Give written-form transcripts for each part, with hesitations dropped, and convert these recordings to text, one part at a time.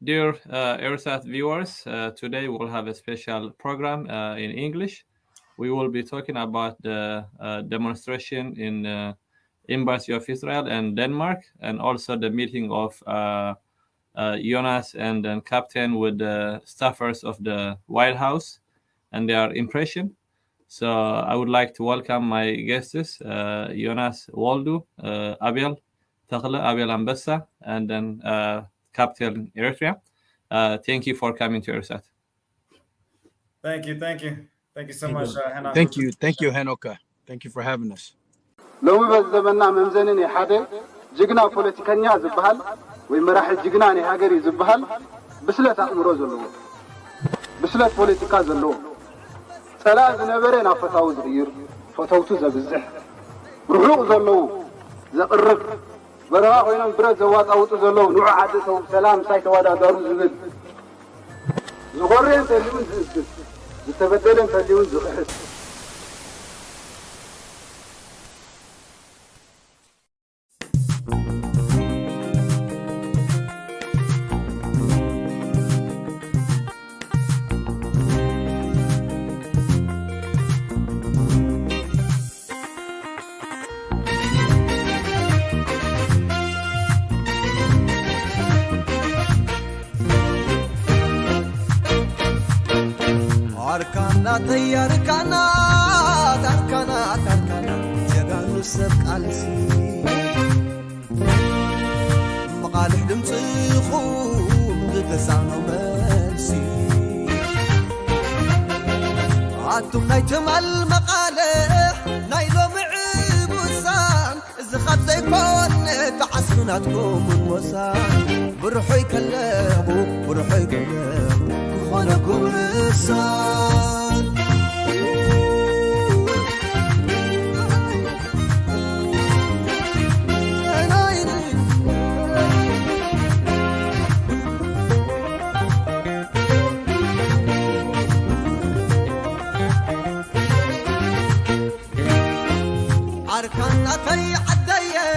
Dear ERISAT viewers, today we'll have a special program in English. We will be talking about the demonstration in Embassy of Israel and Denmark, and also the meeting of Jonas and then Captain with the staffers of the White House and their impression. So I would like to welcome my guests, Jonas Waldo, Abel Takla, Abel Ambessa, and then Captain Eritrea. Thank you for coming to ERISAT. Thank you so much, Hanoka. Thank you, Hanoka. Thank you for having us. لو بزمنا ممزنني حدا جigna ፖለቲከኛ ዝባሃል ወይ መራሒ ጅግናኒ ሃገር ዝባሃል ብስለት አእምሮ ዘለዎ ብስለት ፖለቲካ ዘለዎ ጸላ ዝነበረ ናፈታው ዝግይር ፈተውቱ ዘብዝሕ ሩሑቅ ዘለዎ ዘቅርብ በረኻ ኮይኖም ብረት ዘዋጣውጡ ዘለዎ ንዑ ዓዲ ሰው ሰላም ሳይተዋዳዳሩ ዝብል ዝቆርየን ተሊውን ዝእስስ ዝተበደለን ተሊውን ዝኽሕስ Arkana jaganu sabqalsi maqalih dimtsikhum dtazano mersi atum naytmal maqalih naylo m'ibusan izkhab zaykon ta'assunatkum wasan burhuy kallabu khanakum risan arkana tay addaye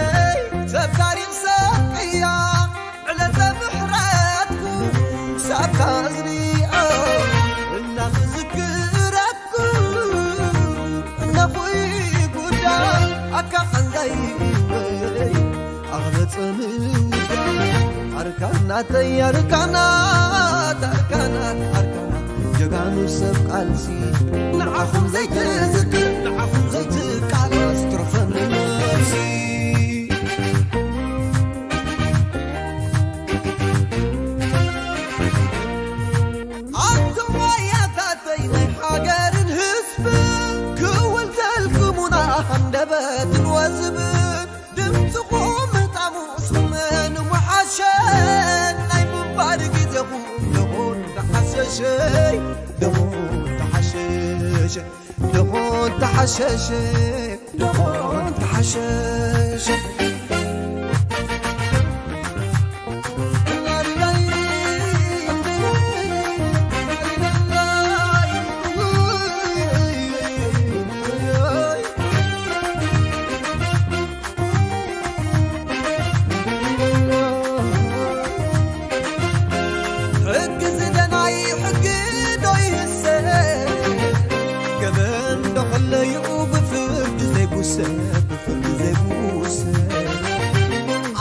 sabtari saqiya ala zabhratkum sabtazni inna zikratkum nakhwi gudan akhanday aghlatsani arkana tay arkana jaganu sabqalsi na'akhum zayt استرفن نفسي أنتم يا تاتين حجر الهسب كول تلكمنا هندبات وزبن دمتقوم طعموس من وحشان أي مبارك دمون تحسشي دمون تحشش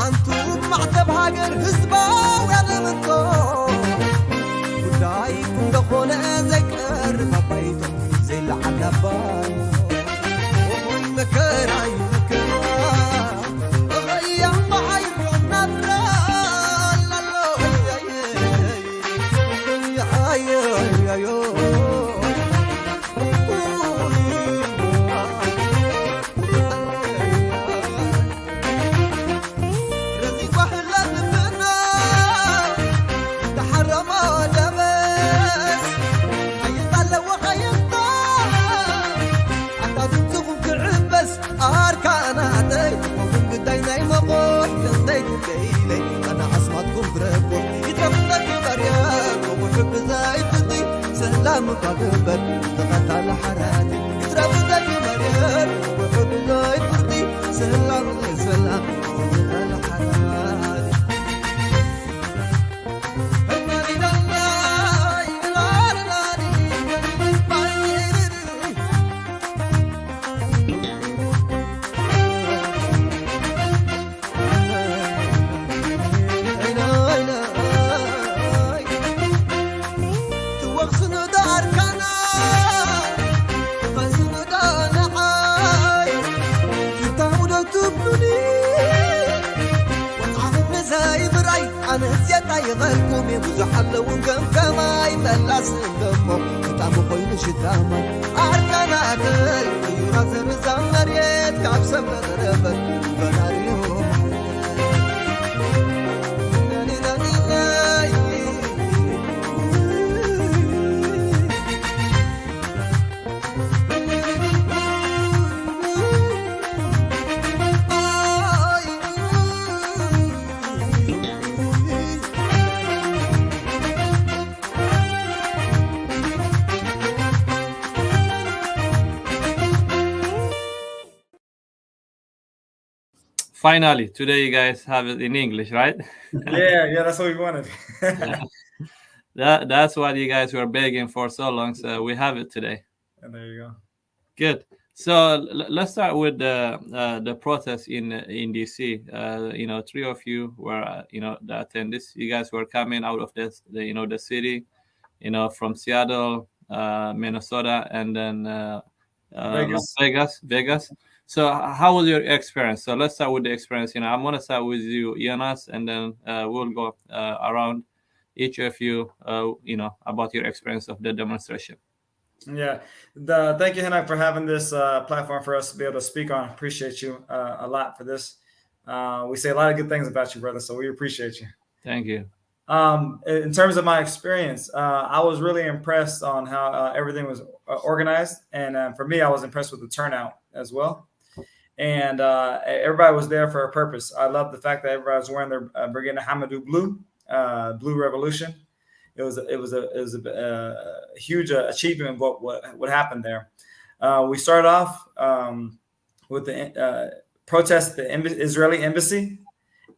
أنتم معتب هاجر هزبا ويعلمكم ودايكم دخونا ذكر بابايتم زي العلبان ومن مكراي غيّم معايب النبرة لالو يا أنا عصمتكم بركم يترفضك بريان ومحب زايفتي سلامك أقبل ضغط على حراتي يترفضك بريان ومحب زايفتي سلامك على حراتي يغلكم يبزح اللون كما يملاس دمو كتامو خوين شتاما أركانا أكل يورا زرزان مريت كابسم غربت بناريهم Finally, today you guys have it in English, right? Yeah, that's what we wanted. That's what you guys were begging for so long, so we have it today. And there you go. Good. So let's start with the protest in DC. Three of you were the attendees. You guys were coming out of the city, from Seattle, Minnesota, and then Vegas. So how was your experience? So let's start with the experience. I'm gonna start with you, Jonas, and then we'll go around each of you. About your experience of the demonstration. Yeah. Thank you, Hinak, for having this platform for us to be able to speak on. Appreciate you a lot for this. We say a lot of good things about you, brother, so we appreciate you. Thank you. In terms of my experience, I was really impressed on how everything was organized. And for me, I was impressed with the turnout as well. And everybody was there for a purpose. I love the fact that everybody was wearing their Brigade Hamadou Blue Revolution. It was a huge achievement. What happened there? We started off with the protest at the Israeli embassy,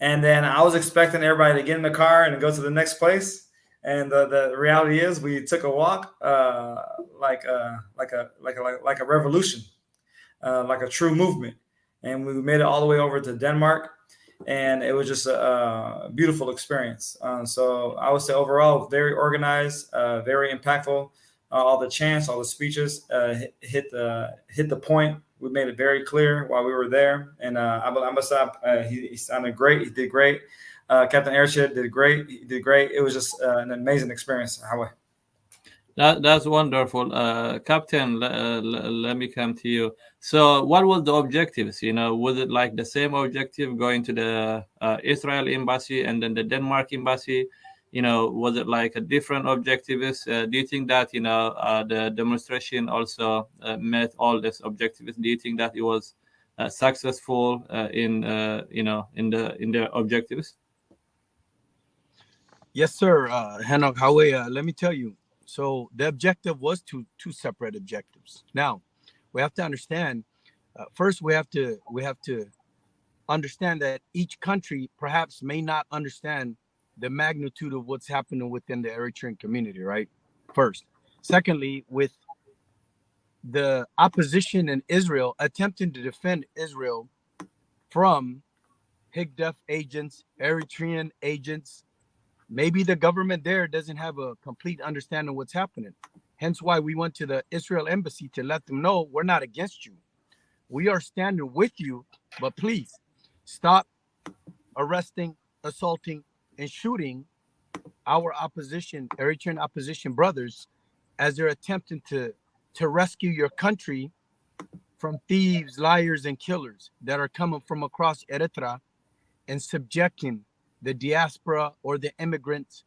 and then I was expecting everybody to get in the car and go to the next place. And the reality is, we took a walk like a revolution, like a true movement, and we made it all the way over to Denmark. And it was just a beautiful experience. So I would say overall, very organized, very impactful. All the chants, all the speeches hit the point. We made it very clear while we were there. And Ambassador, he sounded great. He did great. Captain Airship did great. He did great. It was just an amazing experience. That's wonderful. Captain, let me come to you. So what was the objectives? Was it like the same objective going to the Israel embassy and then the Denmark embassy? Was it like a different objectives? Do you think that, the demonstration also met all these objectives? Do you think that it was successful in the objectives? Yes, sir. Hanok Hawe, let me tell you. So the objective was two separate objectives. Now, we have to understand. First, we have to understand that each country perhaps may not understand the magnitude of what's happening within the Eritrean community. Right. First. Secondly, with the opposition in Israel attempting to defend Israel from Higdef agents, Eritrean agents. Maybe the government there doesn't have a complete understanding of what's happening. Hence why we went to the Israel embassy to let them know we're not against you. We are standing with you, but please stop arresting, assaulting, and shooting our opposition, Eritrean opposition brothers, as they're attempting to rescue your country from thieves, liars, and killers that are coming from across Eritrea and subjecting the diaspora or the immigrants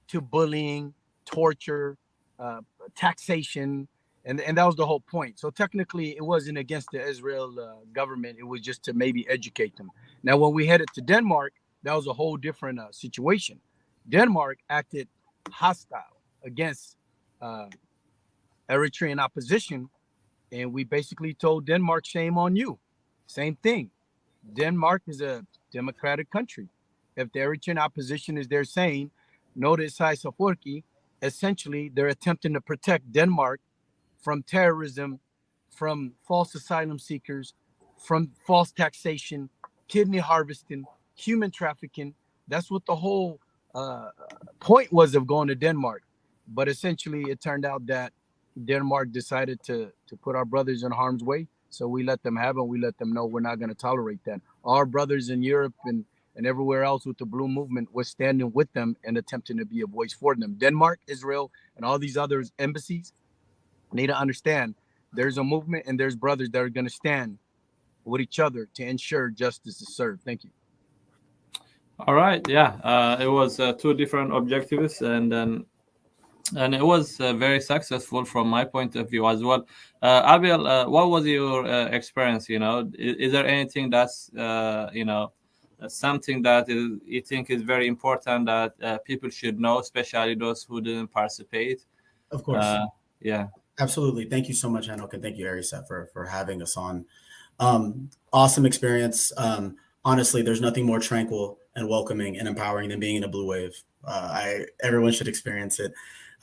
to bullying, torture, taxation, and that was the whole point. So technically, it wasn't against the Israel government. It was just to maybe educate them. Now, when we headed to Denmark, that was a whole different situation. Denmark acted hostile against Eritrean opposition, and we basically told Denmark, shame on you. Same thing. Denmark is a democratic country. If the Eritrean opposition is there saying no to Isaias Afwerki, essentially they're attempting to protect Denmark from terrorism, from false asylum seekers, from false taxation, kidney harvesting, human trafficking. That's what the whole point was of going to Denmark. But essentially it turned out that Denmark decided to put our brothers in harm's way. So we let them have it. We let them know we're not going to tolerate that. Our brothers in Europe and and everywhere else with the blue movement was standing with them and attempting to be a voice for them. Denmark, Israel, and all these other embassies need to understand there's a movement and there's brothers that are going to stand with each other to ensure justice is served. Thank you. All right. Yeah. It was two different objectives, and it was very successful from my point of view as well. Abiel, what was your experience? Is there anything that's something that you think is very important that people should know, especially those who didn't participate? Of course. Yeah. Absolutely. Thank you so much, Henok, and thank you, ERISAT, for having us on. Awesome experience. Honestly, there's nothing more tranquil and welcoming and empowering than being in a blue wave. Everyone should experience it.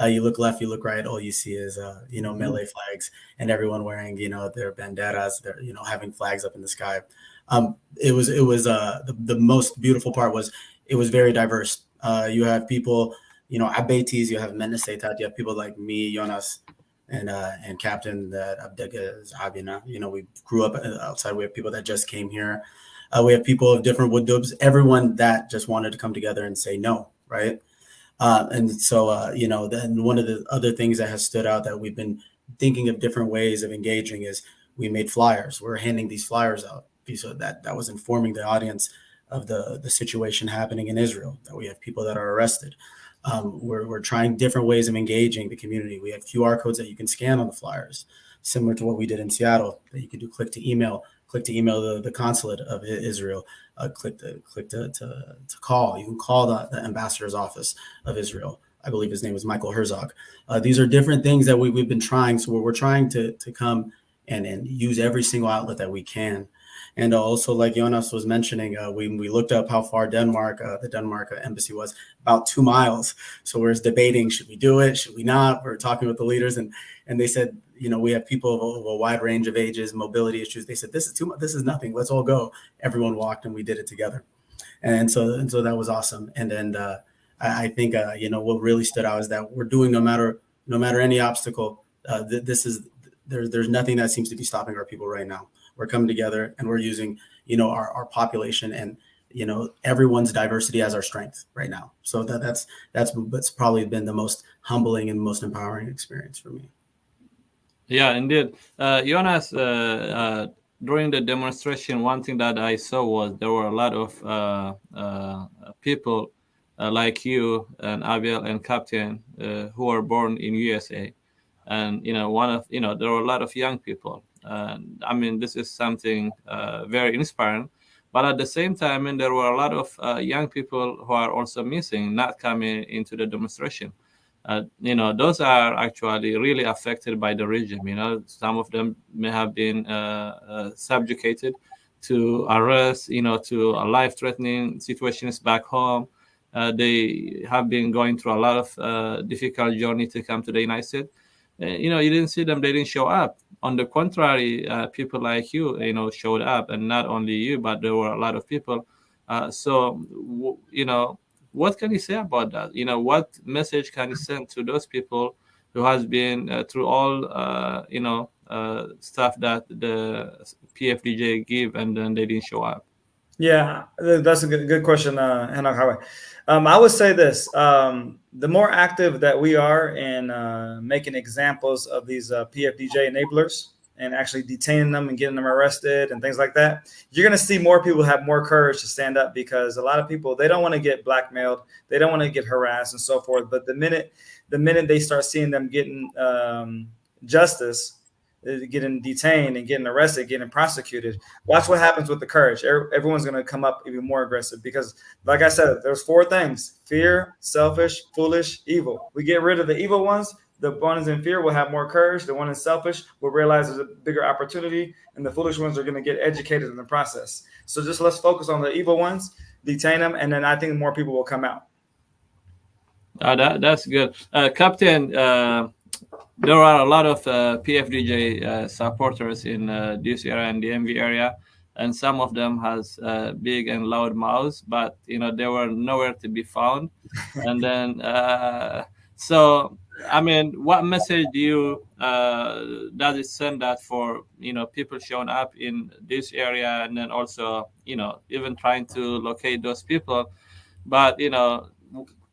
You look left, you look right, all you see is melee flags and everyone wearing their banderas. They're having flags up in the sky. It was the most beautiful part was it was very diverse. You have people, Abetis, you have Menesetat, you have people like me, Jonas, and Captain that Abdega is Abina. We grew up outside. We have people that just came here. We have people of different wood dubs. Everyone that just wanted to come together and say no, right? And so then one of the other things that has stood out that we've been thinking of different ways of engaging is we made flyers. We're handing these flyers out. So that was informing the audience of the situation happening in Israel, that we have people that are arrested. We're trying different ways of engaging the community. We have QR codes that you can scan on the flyers, similar to what we did in Seattle, that you can do click to email the consulate of Israel, click to call. You can call the ambassador's office of Israel. I believe his name is Michael Herzog. These are different things that we've been trying. So we're trying to come and use every single outlet that we can. And also, like Jonas was mentioning, we looked up how far the Denmark embassy was, about 2 miles. So we're debating, should we do it? Should we not? We're talking with the leaders, and they said, we have people of a wide range of ages, mobility issues. They said, this is nothing. Let's all go. Everyone walked, and we did it together. And so that was awesome. And then I think what really stood out is that we're doing no matter any obstacle. There's nothing that seems to be stopping our people right now. We're coming together and we're using, our population and, everyone's diversity as our strength right now. So that's probably been the most humbling and most empowering experience for me. Yeah, indeed. Jonas, during the demonstration, one thing that I saw was there were a lot of people like you and Abiel and Captain who were born in USA. And, there were a lot of young people. This is something very inspiring. But at the same time, there were a lot of young people who are also missing, not coming into the demonstration. Those are actually really affected by the regime. Some of them may have been subjugated to arrest, to life-threatening situations back home. They have been going through a lot of difficult journey to come to the United States. You didn't see them. They didn't show up. On the contrary, people like you, showed up, and not only you, but there were a lot of people. What can you say about that? What message can you send to those people who has been through all, stuff that the PFDJ give, and then they didn't show up? Yeah, that's a good question, Henok Highway. I would say this: the more active that we are in making examples of these PFDJ enablers and actually detaining them and getting them arrested and things like that, you're going to see more people have more courage to stand up, because a lot of people, they don't want to get blackmailed, they don't want to get harassed and so forth. But the minute they start seeing them getting justice, getting detained and getting arrested, getting prosecuted, watch what happens with the courage. Everyone's going to come up even more aggressive, because like I said, there's 4 things: fear, selfish, foolish, evil. We get rid of the evil ones, the ones in fear will have more courage. The one in selfish will realize there's a bigger opportunity, and the foolish ones are going to get educated in the process. So just let's focus on the evil ones, detain them, and then I think more people will come out. That's good. Captain, there are a lot of PFDJ supporters in this area and the MV area, and some of them has big and loud mouths, but they were nowhere to be found. And then so I mean, what message do you does it send that for people showing up in this area, and then also even trying to locate those people, but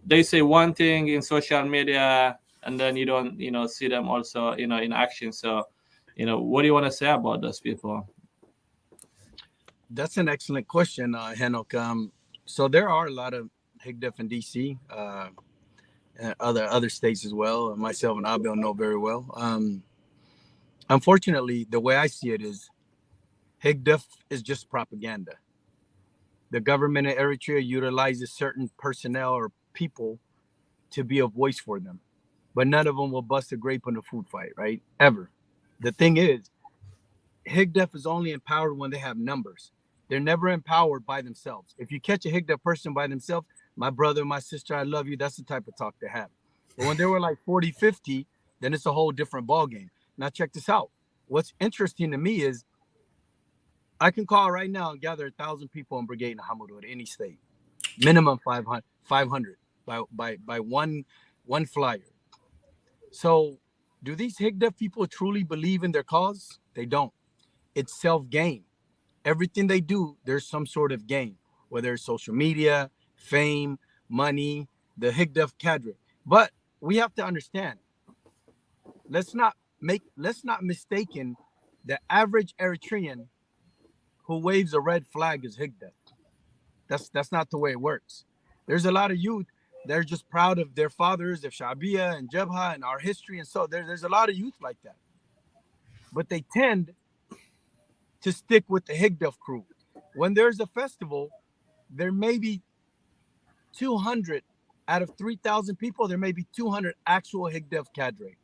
they say one thing in social media, and then you don't see them also in action. So what do you want to say about those people? That's an excellent question, Henok. So there are a lot of Higdef in DC, and other states as well. Myself and Abel know very well. Unfortunately, the way I see it is Higdef is just propaganda. The government of Eritrea utilizes certain personnel or people to be a voice for them, but none of them will bust a grape in a food fight, right? Ever. The thing is, Higdef is only empowered when they have numbers. They're never empowered by themselves. If you catch a Higdef person by themselves, my brother, my sister, I love you, that's the type of talk they have. But when they were like 40, 50, then it's a whole different ballgame. Now check this out. What's interesting to me is I can call right now and gather 1,000 people in Brigade in Hamadu at any state. Minimum 500 by one flyer. So do these Higdef people truly believe in their cause? They don't. It's self-gain. Everything they do, there's some sort of gain, whether it's social media, fame, money, the Higdef cadre. But we have to understand, let's not mistaken the average Eritrean who waves a red flag is Higdef. That's not the way it works. There's a lot of youth, they're just proud of their fathers, of Shabia and Jabha and our history. And so there's a lot of youth like that. But they tend to stick with the Higdef crew. When there's a festival, there may be 200 out of 3,000 people, there may be 200 actual Higdef cadre.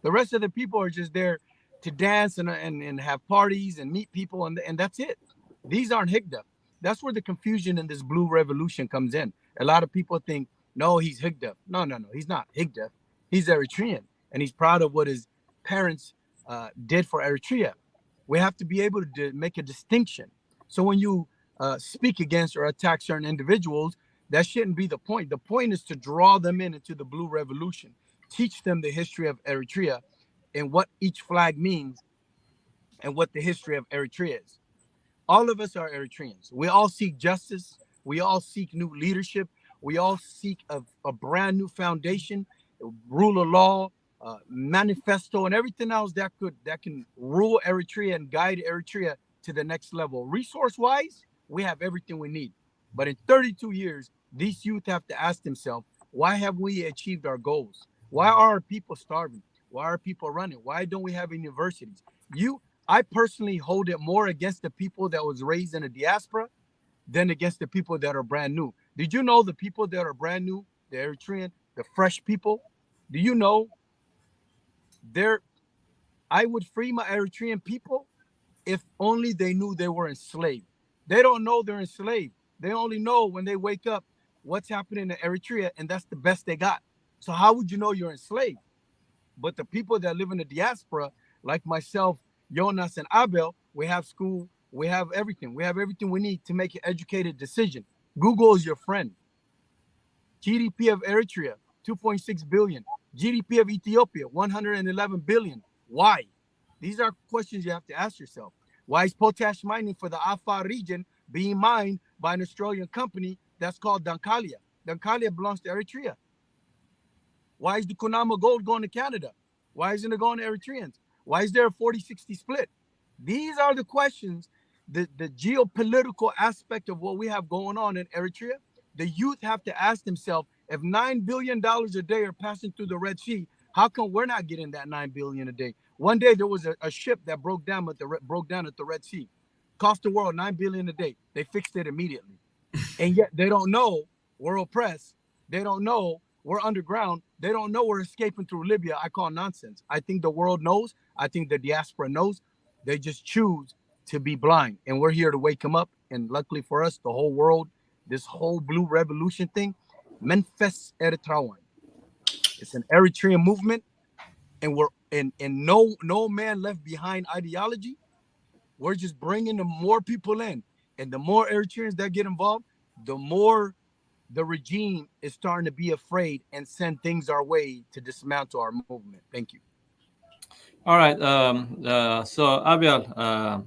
The rest of the people are just there to dance and have parties and meet people, and that's it. These aren't Higdef. That's where the confusion in this blue revolution comes in. A lot of people think, no, he's Higdef. No, he's not Higdef. He's Eritrean, and he's proud of what his parents did for Eritrea. We have to be able to make a distinction. So when you speak against or attack certain individuals, that shouldn't be the point. The point is to draw them into the blue revolution, teach them the history of Eritrea and what each flag means and what the history of Eritrea is. All of us are Eritreans. We all seek justice. We all seek new leadership. We all seek a brand new foundation, rule of law, manifesto, and everything else that can rule Eritrea and guide Eritrea to the next level. Resource-wise, we have everything we need. But in 32 years, these youth have to ask themselves, why have we achieved our goals? Why are our people starving? Why are people running? Why don't we have universities? I personally hold it more against the people that was raised in a diaspora than against the people that are brand new. Did you know the people that are brand new, the Eritrean, the fresh people? Do you know I would free my Eritrean people if only they knew they were enslaved. They don't know they're enslaved. They only know when they wake up what's happening in Eritrea, and that's the best they got. So how would you know you're enslaved? But the people that live in the diaspora, like myself, Jonas, and Abel, we have school, we have everything. We have everything we need to make an educated decision. Google is your friend. GDP of Eritrea, 2.6 billion. GDP of Ethiopia, 111 billion. Why? These are questions you have to ask yourself. Why is potash mining for the Afar region being mined by an Australian company that's called Dankalia? Dankalia belongs to Eritrea. Why is the Kunama gold going to Canada? Why isn't it going to Eritreans? Why is there a 40-60 split? These are the questions, the geopolitical aspect of what we have going on in Eritrea. The youth have to ask themselves, if $9 billion a day are passing through the Red Sea, how come we're not getting that $9 billion a day? One day there was a ship that broke down at the Red Sea. Cost the world $9 billion a day. They fixed it immediately. And yet they don't know we're oppressed. They don't know we're underground. They don't know we're escaping through Libya. I call nonsense. I think the world knows. I think the diaspora knows. They just choose to be blind. And we're here to wake them up. And luckily for us, the whole world, this whole blue revolution thing, Manifest Eritrean. It's an Eritrean movement. And we're in no man left behind ideology. We're just bringing the more people in. And the more Eritreans that get involved, the more the regime is starting to be afraid and send things our way to dismantle our movement. Thank you. All right. So Abiel,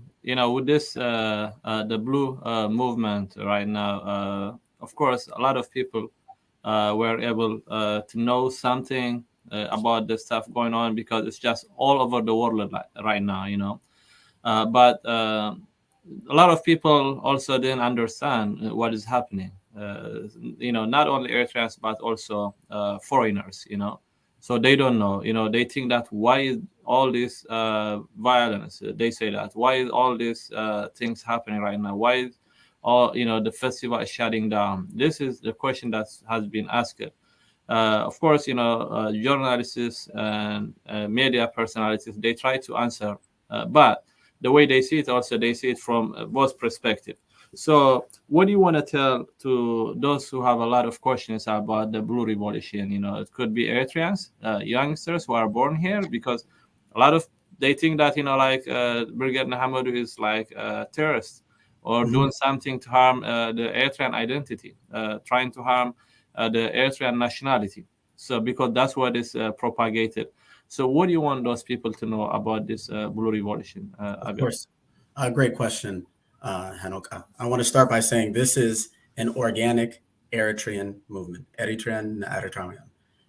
with this the blue movement right now, of course, a lot of people were able to know something about the stuff going on because it's just all over the world right now. But a lot of people also didn't understand what is happening. Not only Eritreans but also foreigners. So they don't know. They think that why is all this violence? They say that why is all these things happening right now? Why is all the festival is shutting down? This is the question that has been asked. Of course, journalists and media personalities, they try to answer, but the way they see it also, they see it from both perspectives. So what do you want to tell to those who have a lot of questions about the blue revolution? It could be Eritreans, youngsters who are born here, because a lot of they think that like Brigadier Nahamadu is like a terrorist or doing something to harm the Eritrean identity, trying to harm the Eritrean nationality. So because that's what is propagated. So what do you want those people to know about this blue revolution? Of course. Great question, Hanoka. I want to start by saying this is an organic Eritrean movement, Eritrean.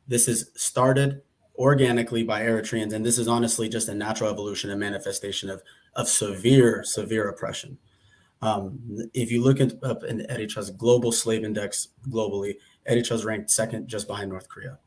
This is started organically by Eritreans, and this is honestly just a natural evolution and manifestation of severe oppression. If you look up in Eritrea's global slave index globally, Eritrea is ranked second just behind North Korea.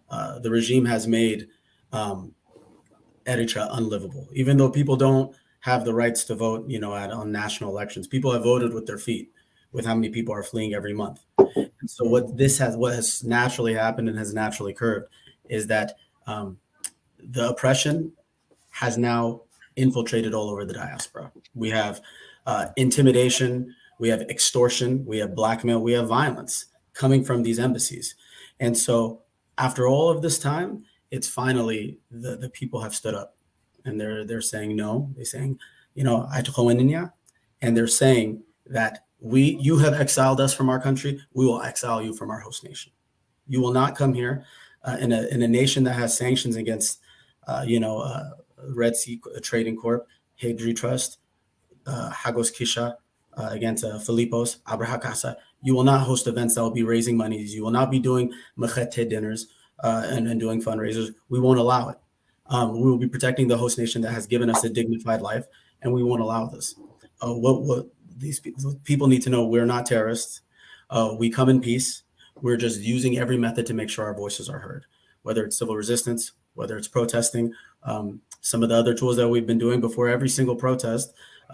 The regime has made Eritrea unlivable. Even though people don't have the rights to vote, on national elections, people have voted with their feet, with how many people are fleeing every month. And so what has naturally happened and has naturally curved is that the oppression has now infiltrated all over the diaspora. We have intimidation, we have extortion, we have blackmail, we have violence coming from these embassies. And so after all of this time, it's finally the people have stood up and they're saying no. They're saying, and they're saying that you have exiled us from our country. We will exile you from our host nation. You will not come here in a nation that has sanctions against, Red Sea Trading Corp, Hadri Trust, Hagos Kisha, against Filipos, Abrahakasa. You will not host events that will be raising monies. You will not be doing machete dinners and doing fundraisers. We won't allow it. We will be protecting the host nation that has given us a dignified life, and we won't allow this. What these people need to know, we're not terrorists. We come in peace. We're just using every method to make sure our voices are heard, whether it's civil resistance, whether it's protesting. Some of the other tools that we've been doing before every single protest,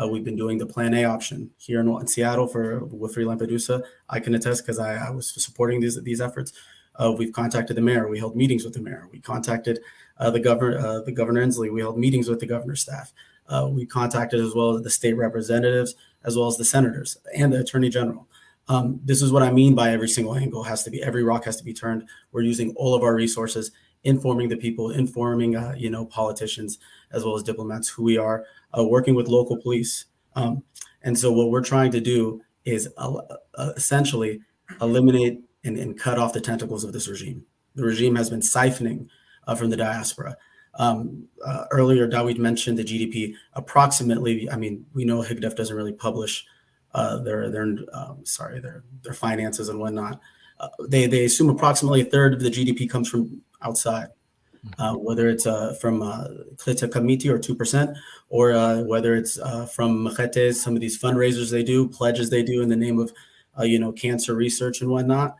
we've been doing the Plan A option here in Seattle with Free Lampedusa. I can attest because I was supporting these efforts. We've contacted the mayor. We held meetings with the mayor. We contacted the governor Inslee. We held meetings with the governor's staff. We contacted as well as the state representatives, as well as the senators and the attorney general. This is what I mean by every single angle every rock has to be turned. We're using all of our resources, informing the people, informing politicians, as well as diplomats who we are, working with local police. And so what we're trying to do is essentially eliminate and cut off the tentacles of this regime. The regime has been siphoning from the diaspora. Earlier, Dawid mentioned the GDP. Approximately, we know Higdef doesn't really publish their finances and whatnot. They assume approximately a third of the GDP comes from outside, whether it's from Klita Committee or 2%, or whether it's from Machetes, some of these fundraisers they do, pledges they do in the name of cancer research and whatnot.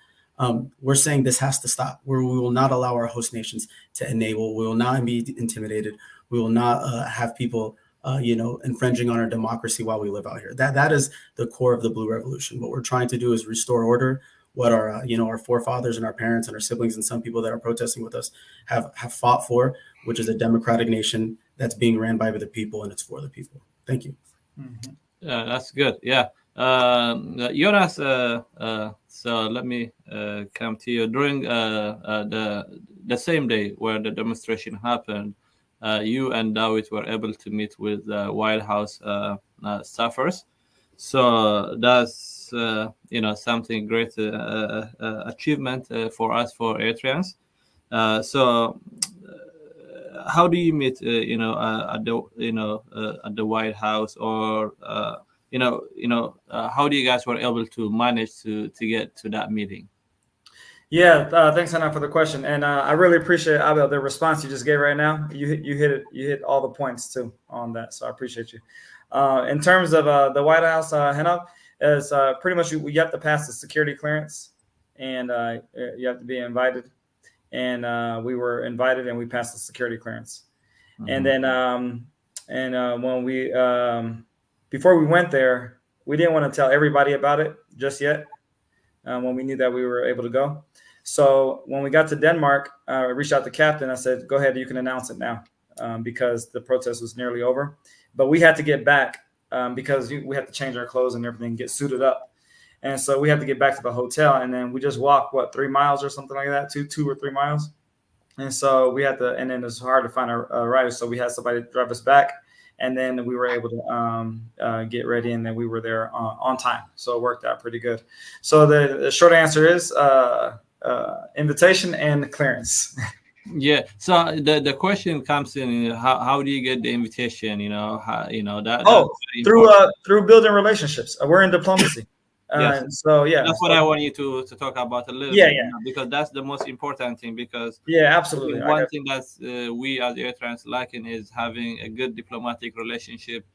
We're saying this has to stop. We will not allow our host nations to enable. We will not be intimidated. We will not have people, infringing on our democracy while we live out here. That is the core of the Blue Revolution. What we're trying to do is restore order. What our forefathers and our parents and our siblings and some people that are protesting with us have fought for, which is a democratic nation that's being ran by the people and it's for the people. Thank you. Mm-hmm. Yeah, that's good. Yeah. Jonas, so let me come to you. During the same day where the demonstration happened, you and Dawit were able to meet with White House staffers. So does that's something great achievement for us, for Eritreans. So how do you meet at the at the White House, or how do you guys were able to manage to get to that meeting? Yeah, thanks, Hannah, for the question, and I really appreciate, Abel, the response you just gave right now. You hit it. You hit all the points too on that, so I appreciate you. In terms of the White House, Hannah, is pretty much you have to pass the security clearance, and you have to be invited. And we were invited, and we passed the security clearance. And then when we before we went there, we didn't want to tell everybody about it just yet. When we knew that we were able to go. So when we got to Denmark, I reached out to Captain. I said, go ahead, you can announce it now, because the protest was nearly over. But we had to get back because we had to change our clothes and everything, get suited up. And so we had to get back to the hotel. And then we just walked, 3 miles or something like that, two or 3 miles. And so we had to, and then it's hard to find a rider. So we had somebody drive us back. And then we were able to get ready, and then we were there on time. So it worked out pretty good. So the short answer is invitation and clearance. Yeah. So the question comes in: how do you get the invitation? Through building relationships. We're in diplomacy. Yes. So yeah, that's what I want you to talk about a little bit. Yeah. Because that's the most important thing. Because absolutely. One thing that we as Eritreans lacking is having a good diplomatic relationship.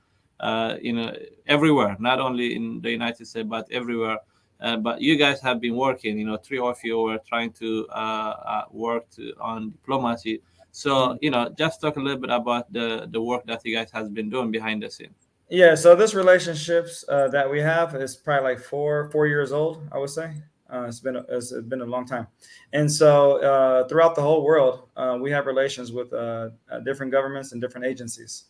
Everywhere, not only in the United States but everywhere. But you guys have been working. 3 of you were trying to work on diplomacy. So just talk a little bit about the work that you guys has been doing behind the scene. Yeah, so this relationships that we have is probably like 4 years old, I would say. It's been a long time, and so throughout the whole world, we have relations with different governments and different agencies,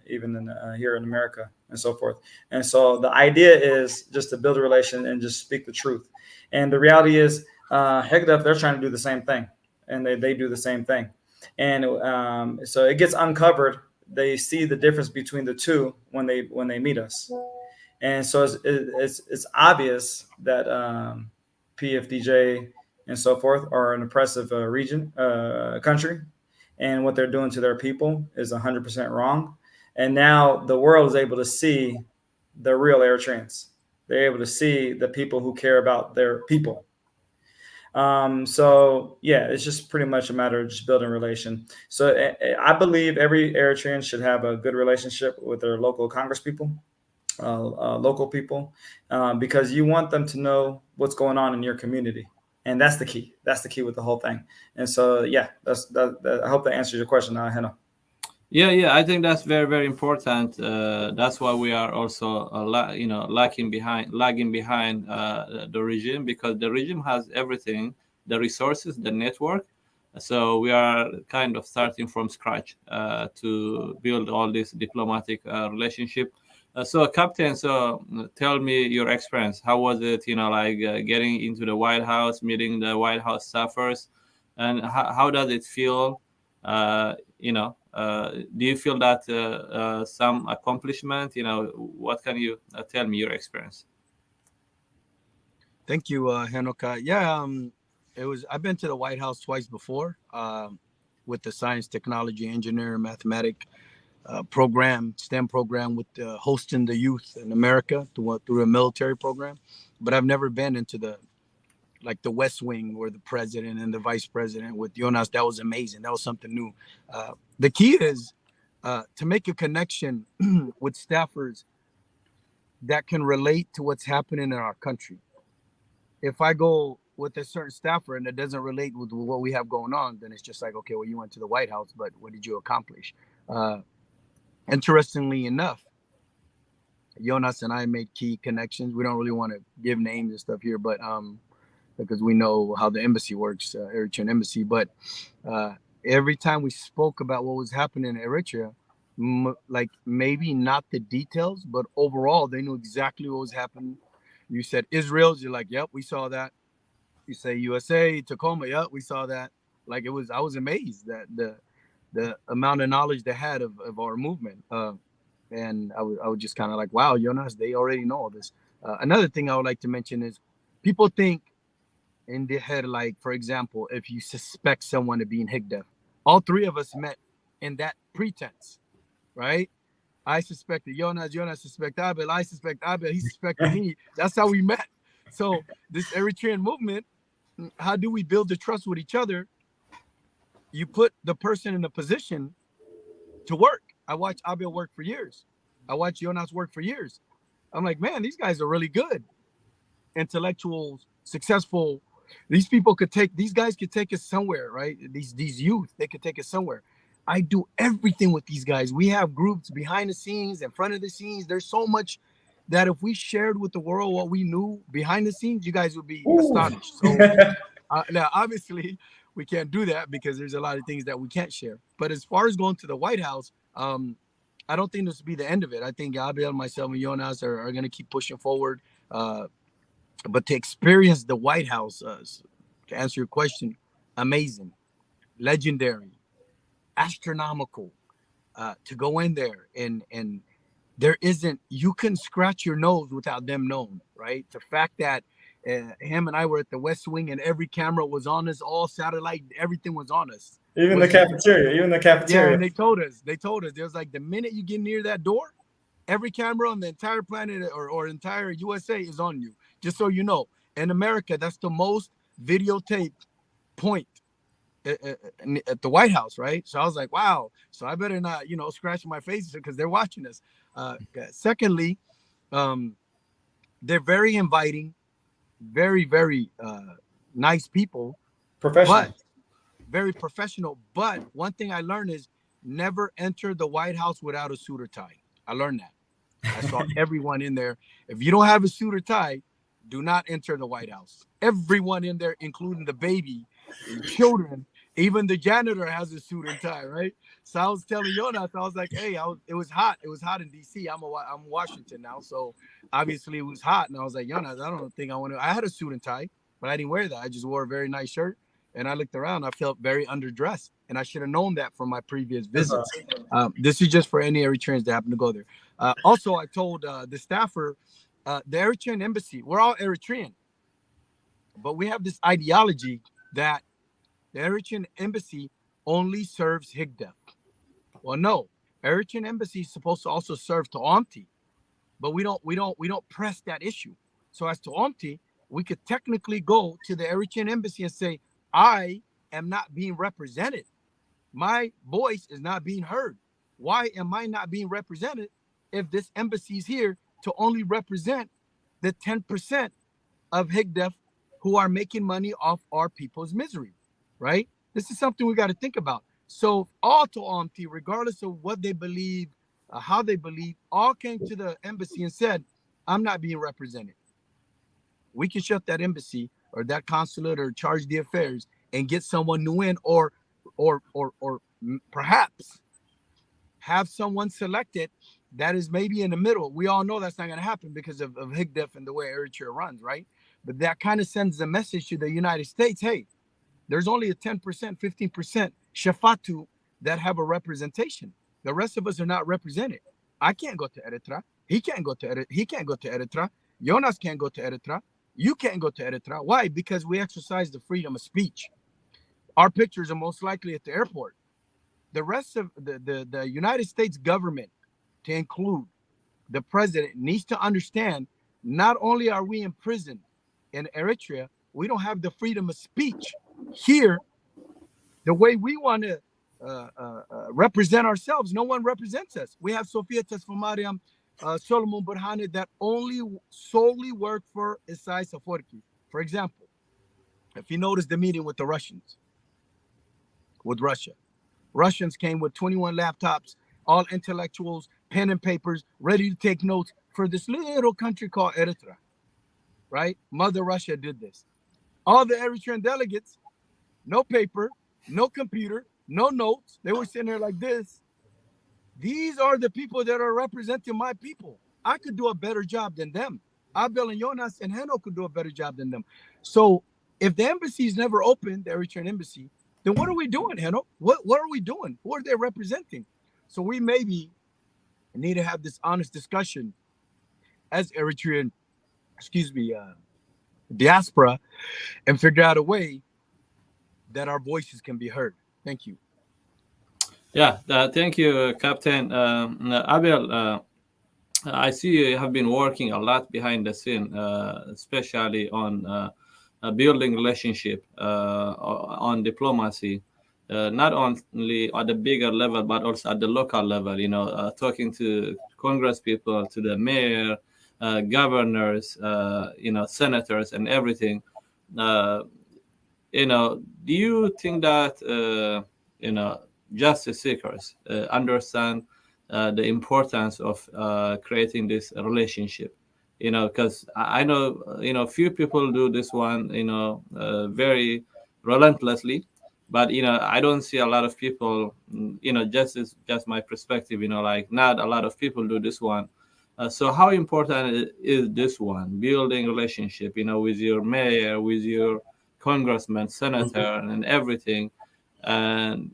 even here in America and so forth. And so the idea is just to build a relation and just speak the truth. And the reality is, Hegdef, they're trying to do the same thing, and they do the same thing, and so it gets uncovered. They see the difference between the two when they meet us, and so it's obvious that PFDJ and so forth are an oppressive country, and what they're doing to their people is 100% wrong. And now the world is able to see the real Eritreans. They're able to see the people who care about their people. So yeah, it's just pretty much a matter of just building a relation. So I believe every Eritrean should have a good relationship with their local Congress people, local people, because you want them to know what's going on in your community. And that's the key. That's the key with the whole thing. And so, yeah, I hope that answers your question, Heno. Yeah, I think that's very, very important. That's why we are also, lagging behind the regime, because the regime has everything, the resources, the network. So we are kind of starting from scratch to build all this diplomatic relationship. So, Captain, tell me your experience. How was it, getting into the White House, meeting the White House staffers, and how does it feel? Do you feel that some accomplishment? What can you tell me your experience? Thank you, Henoka. Yeah, I've been to the White House twice before with the science, technology, engineering, mathematics program, STEM program, with hosting the youth in America through a military program. But I've never been into the West Wing, where the president and the vice president with Jonas. That was amazing. That was something new. The key is to make a connection with staffers that can relate to what's happening in our country. If I go with a certain staffer and it doesn't relate with what we have going on, then it's just like, okay, well, you went to the White House, but what did you accomplish? Interestingly enough, Jonas and I made key connections. We don't really want to give names and stuff here, but because we know how the embassy works, Eritrean embassy. But every time we spoke about what was happening in Eritrea, maybe not the details, but overall, they knew exactly what was happening. You said Israel's, you're like, yep, we saw that. You say USA, Tacoma, yep, we saw that. I was amazed that the amount of knowledge they had of our movement. And I was just kind of like, wow, Jonas, they already know all this. Another thing I would like to mention is people think in their head, like, for example, if you suspect someone of being Higdef, all three of us met in that pretense, right? I suspected Jonas, Jonas suspected Abel, I suspect Abel, he suspected me. That's how we met. So this Eritrean movement, how do we build the trust with each other? You put the person in a position to work. I watched Abel work for years. I watched Jonas work for years. I'm like, man, these guys are really good. Intellectuals, successful. These guys could take us somewhere, right? These youth, they could take us somewhere. I do everything with these guys. We have groups behind the scenes, in front of the scenes. There's so much that if we shared with the world what we knew behind the scenes, you guys would be astonished. So now, obviously, we can't do that because there's a lot of things that we can't share. But as far as going to the White House, I don't think this will be the end of it. I think Abel, myself, and Jonas are going to keep pushing forward. But to experience the White House, to answer your question, amazing, legendary, astronomical. To go in there and there isn't, you can scratch your nose without them knowing, right? The fact that him and I were at the West Wing and every camera was on us, all satellite, everything was on us. Even the cafeteria. Yeah, and they told us, there's like, the minute you get near that door, every camera on the entire planet or entire USA is on you. Just so you know, in America, that's the most videotaped point at the White House, right? So I was like, wow. So I better not, scratch my face because they're watching us. Secondly, they're very inviting, very, very nice people. Professional. Very professional. But one thing I learned is never enter the White House without a suit or tie. I learned that. I saw everyone in there. If you don't have a suit or tie, do not enter the White House. Everyone in there, including the baby, children, even the janitor has a suit and tie, right? So I was telling Jonas, I was like, hey, it was hot. It was hot in DC. I'm Washington now. So obviously it was hot. And I was like, Jonas, I don't think I had a suit and tie, but I didn't wear that. I just wore a very nice shirt. And I looked around, I felt very underdressed. And I should have known that from my previous visits. This is just for any Eritreans that happen to go there. Also, I told the staffer, the Eritrean embassy, we're all Eritrean, but we have this ideology that the Eritrean embassy only serves Higdef. Well, no, Eritrean embassy is supposed to also serve Ta'amti, but we don't press that issue. So as Ta'amti, we could technically go to the Eritrean embassy and say, I am not being represented. My voice is not being heard. Why am I not being represented if this embassy is here to only represent the 10% of Higdef who are making money off our people's misery, right? This is something we got to think about. So all Ta'amti, regardless of what they believe, how they believe, all came to the embassy and said, I'm not being represented. We can shut that embassy or that consulate or charge the affairs and get someone new in, or perhaps have someone selected that is maybe in the middle. We all know that's not going to happen because of Higdef and the way Eritrea runs, right? But that kind of sends a message to the United States, hey, there's only a 10%, 15% Shafatu that have a representation. The rest of us are not represented. I can't go to Eritrea. He can't go to Eritrea. Jonas can't go to Eritrea. You can't go to Eritrea. Why? Because we exercise the freedom of speech. Our pictures are most likely at the airport. The rest of the United States government, to include the president, needs to understand not only are we in prison in Eritrea, we don't have the freedom of speech here the way we want to represent ourselves. No one represents us. We have Sophia Tesfamariam, Solomon Burhani that solely work for Isaias Afwerki. For example, if you notice the meeting with the Russians, with Russia, Russians came with 21 laptops, all intellectuals, pen and papers, ready to take notes for this little country called Eritrea, right? Mother Russia did this. All the Eritrean delegates, no paper, no computer, no notes. They were sitting there like this. These are the people that are representing my people. I could do a better job than them. Abel and Jonas and Heno could do a better job than them. So if the embassy is never open, the Eritrean embassy, then what are we doing, Heno? What are we doing? Who are they representing? So we maybe need to have this honest discussion as Eritrean diaspora and figure out a way that our voices can be heard. Thank you. Yeah, thank you, Captain Abel. I see you have been working a lot behind the scene, especially on building relationship, on diplomacy, not only at the bigger level but also at the local level. Talking to Congress people, to the mayor, governors, senators, and everything. Uh, do you think that justice seekers understand the importance of creating this relationship? Because I know few people do this one very relentlessly, but I don't see a lot of people. Just my perspective. Like not a lot of people do this one. So how important is this one, building relationship with your mayor, with your congressman, senator, and everything? And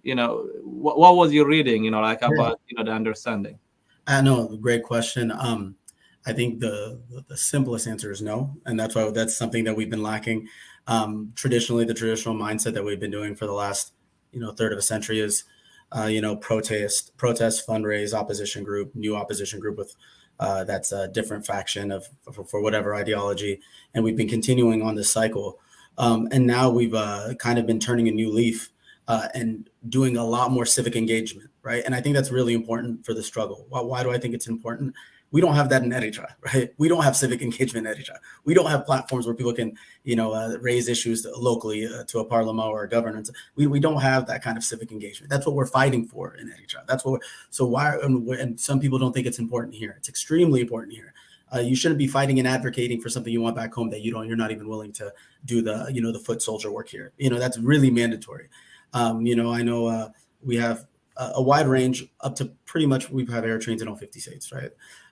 what was you reading like about the understanding? I know, great question. I think the simplest answer is no, and that's something that we've been lacking. Traditionally, the traditional mindset that we've been doing for the last third of a century is protest, fundraise, new opposition group with that's a different faction for whatever ideology, and we've been continuing on this cycle. And now we've kind of been turning a new leaf and doing a lot more civic engagement, right? And I think that's really important for the struggle. Why do I think it's important? We don't have that in Eritrea, right? We don't have civic engagement in Eritrea. We don't have platforms where people can, raise issues locally to a parliament or a governance. We don't have that kind of civic engagement. That's what we're fighting for in Eritrea. And some people don't think it's important here. It's extremely important here. You shouldn't be fighting and advocating for something you want back home that you're not even willing to do the foot soldier work here. That's really mandatory. I know we have a wide range up to pretty much we have air trains in all 50 states, right?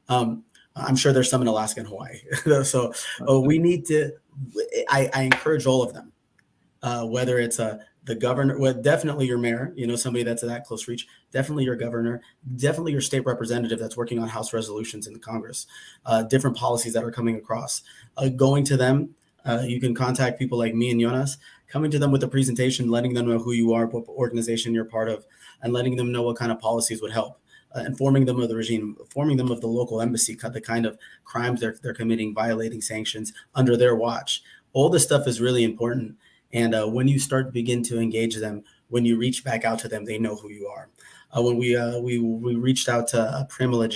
I'm sure there's some in Alaska and Hawaii. So we need to, I encourage all of them, whether it's the governor, well, definitely your mayor, somebody that's that close reach, definitely your governor, definitely your state representative that's working on House resolutions in the Congress, different policies that are coming across, going to them. You can contact people like me and Jonas, coming to them with a presentation, letting them know who you are, what organization you're part of, and letting them know what kind of policies would help. Informing them of the regime, informing them of the local embassy, the kind of crimes they're committing, violating sanctions under their watch. All this stuff is really important. And when you start to begin to engage them, when you reach back out to them, they know who you are. When we reached out to Pramila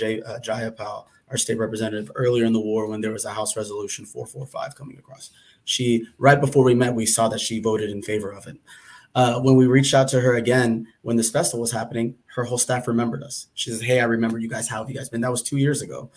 Jayapal, our state representative, earlier in the war when there was a House Resolution 445 coming across. Right before we met, we saw that she voted in favor of it. When we reached out to her again, when this festival was happening, her whole staff remembered us. She says, "Hey, I remember you guys. How have you guys been?" That was 2 years ago.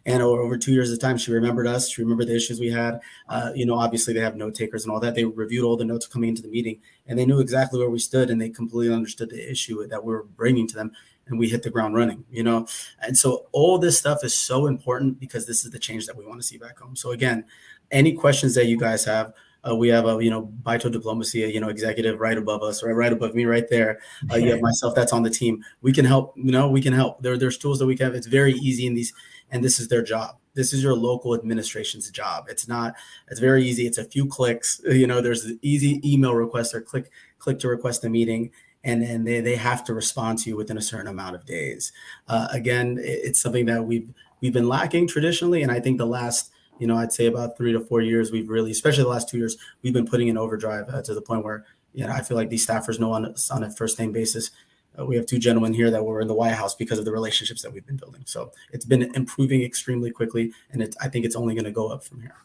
And over 2 years of time, she remembered us. She remembered the issues we had. Obviously they have note takers and all that. They reviewed all the notes coming into the meeting and they knew exactly where we stood and they completely understood the issue that we were bringing to them. And we hit the ground running, And so all this stuff is so important because this is the change that we want to see back home. So again, any questions that you guys have, we have a, Baito Diplomacy, executive right above us, or right above me right there. You have myself that's on the team. We can help, we can help. There's tools that we can have. It's very easy and this is their job. This is your local administration's job. It's very easy. It's a few clicks, there's an easy email request or click to request a meeting. And they have to respond to you within a certain amount of days. Again, it's something that we've been lacking traditionally. And I think the last, I'd say about 3 to 4 years, we've really, especially the last 2 years, we've been putting in overdrive to the point where, I feel like these staffers know on a first name basis. We have 2 gentlemen here that were in the White House because of the relationships that we've been building. So it's been improving extremely quickly. And I think it's only going to go up from here.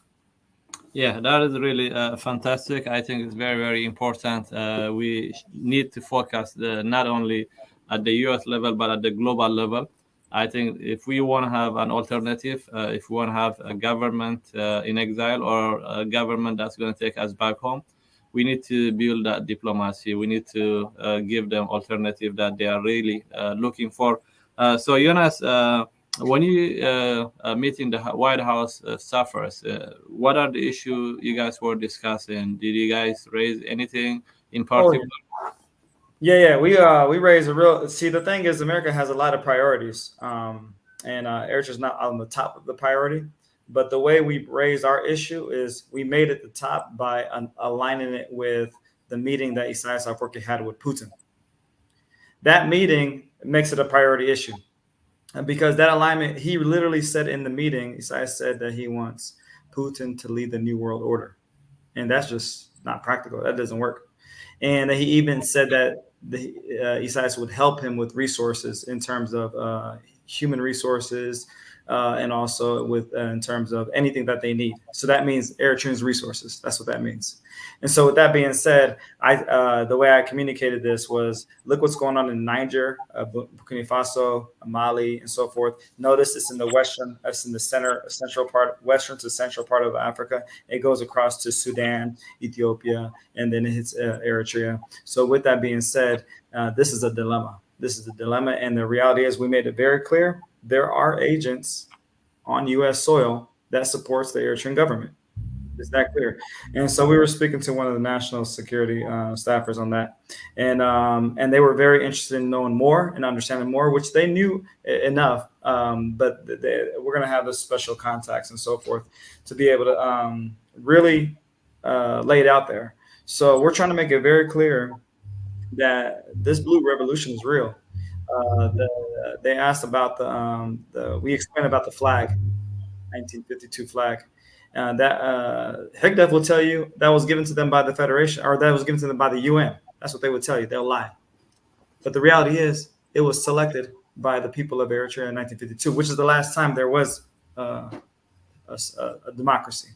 Yeah, that is really fantastic. I think it's very, very important. We need to focus not only at the U.S. level, but at the global level. I think if we want to have an alternative, if we want to have a government in exile or a government that's going to take us back home, we need to build that diplomacy. We need to give them alternative that they are really looking for. So, Jonas, when you meet in the White House staffers, what are the issues you guys were discussing? Did you guys raise anything in particular? Yeah. We raise a real. See, the thing is, America has a lot of priorities, and Eritrea is not on the top of the priority. But the way we raised our issue is we made it the top by aligning it with the meeting that Isaias Afwerki had with Putin. That meeting makes it a priority issue. And because that alignment, he literally said in the meeting, Isaias said that he wants Putin to lead the new world order. And that's just not practical. That doesn't work. And he even said that Isaias would help him with resources in terms of human resources, and also with in terms of anything that they need. So that means Eritrean's resources. That's what that means. And so with that being said, the way I communicated this was, look what's going on in Niger, Burkina Faso, Mali, and so forth. Notice it's in the western to central part of Africa. It goes across to Sudan, Ethiopia, and then it hits Eritrea. So with that being said, this is a dilemma. This is a dilemma. And the reality is we made it very clear. There are agents on U.S. soil that supports the Eritrean government. It's that clear. And so we were speaking to one of the national security staffers on that. And they were very interested in knowing more and understanding more, which they knew enough. But we're going to have those special contacts and so forth to be able to really lay it out there. So we're trying to make it very clear that this blue revolution is real. They asked about we explained about the flag, 1952 flag. That Hegdev will tell you that was given to them by the Federation, or that was given to them by the UN. That's what they would tell you. They'll lie. But the reality is it was selected by the people of Eritrea in 1952, which is the last time there was a democracy,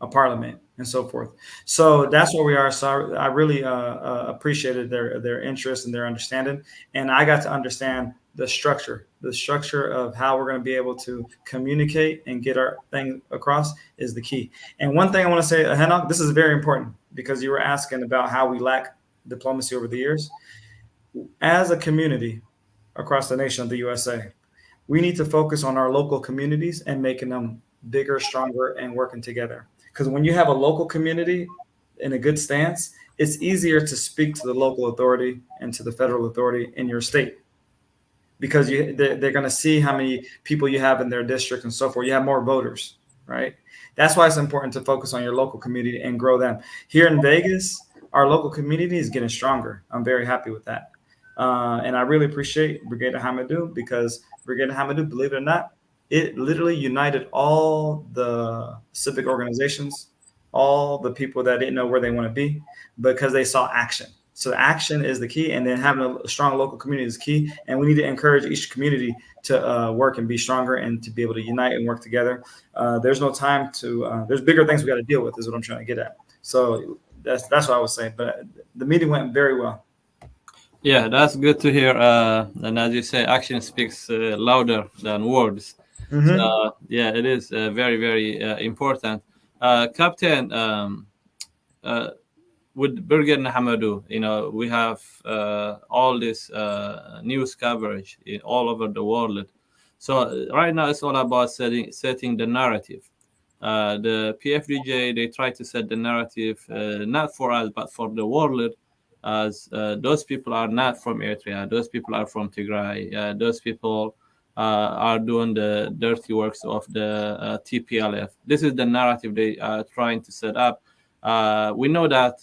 a parliament, and so forth. So that's where we are. So I really appreciated their interest and their understanding. And I got to understand the structure of how we're going to be able to communicate and get our thing across is the key. And one thing I want to say, Henok, this is very important because you were asking about how we lack diplomacy over the years. As a community across the nation of the USA, we need to focus on our local communities and making them bigger, stronger, and working together. Because when you have a local community in a good stance, it's easier to speak to the local authority and to the federal authority in your state. Because they're going to see how many people you have in their district and so forth. You have more voters, right? That's why it's important to focus on your local community and grow them. Here in Vegas, our local community is getting stronger. I'm very happy with that. And I really appreciate Brigade Hamadou, because Brigade Hamadou, believe it or not, it literally united all the civic organizations, all the people that didn't know where they want to be, because they saw action. So action is the key, and then having a strong local community is key. And we need to encourage each community to work and be stronger and to be able to unite and work together. There's no time to. There's bigger things we got to deal with, is what I'm trying to get at. So that's what I was saying. But the meeting went very well. Yeah, that's good to hear. And as you say, action speaks louder than words. Mm-hmm. So, yeah, it is very, very important. Captain. With Brigade Hamadou, we have all this news coverage all over the world. So right now it's all about setting the narrative. The PFDJ, they try to set the narrative not for us but for the world, as those people are not from Eritrea, those people are from Tigray, those people are doing the dirty works of the TPLF. This is the narrative they are trying to set up. We know that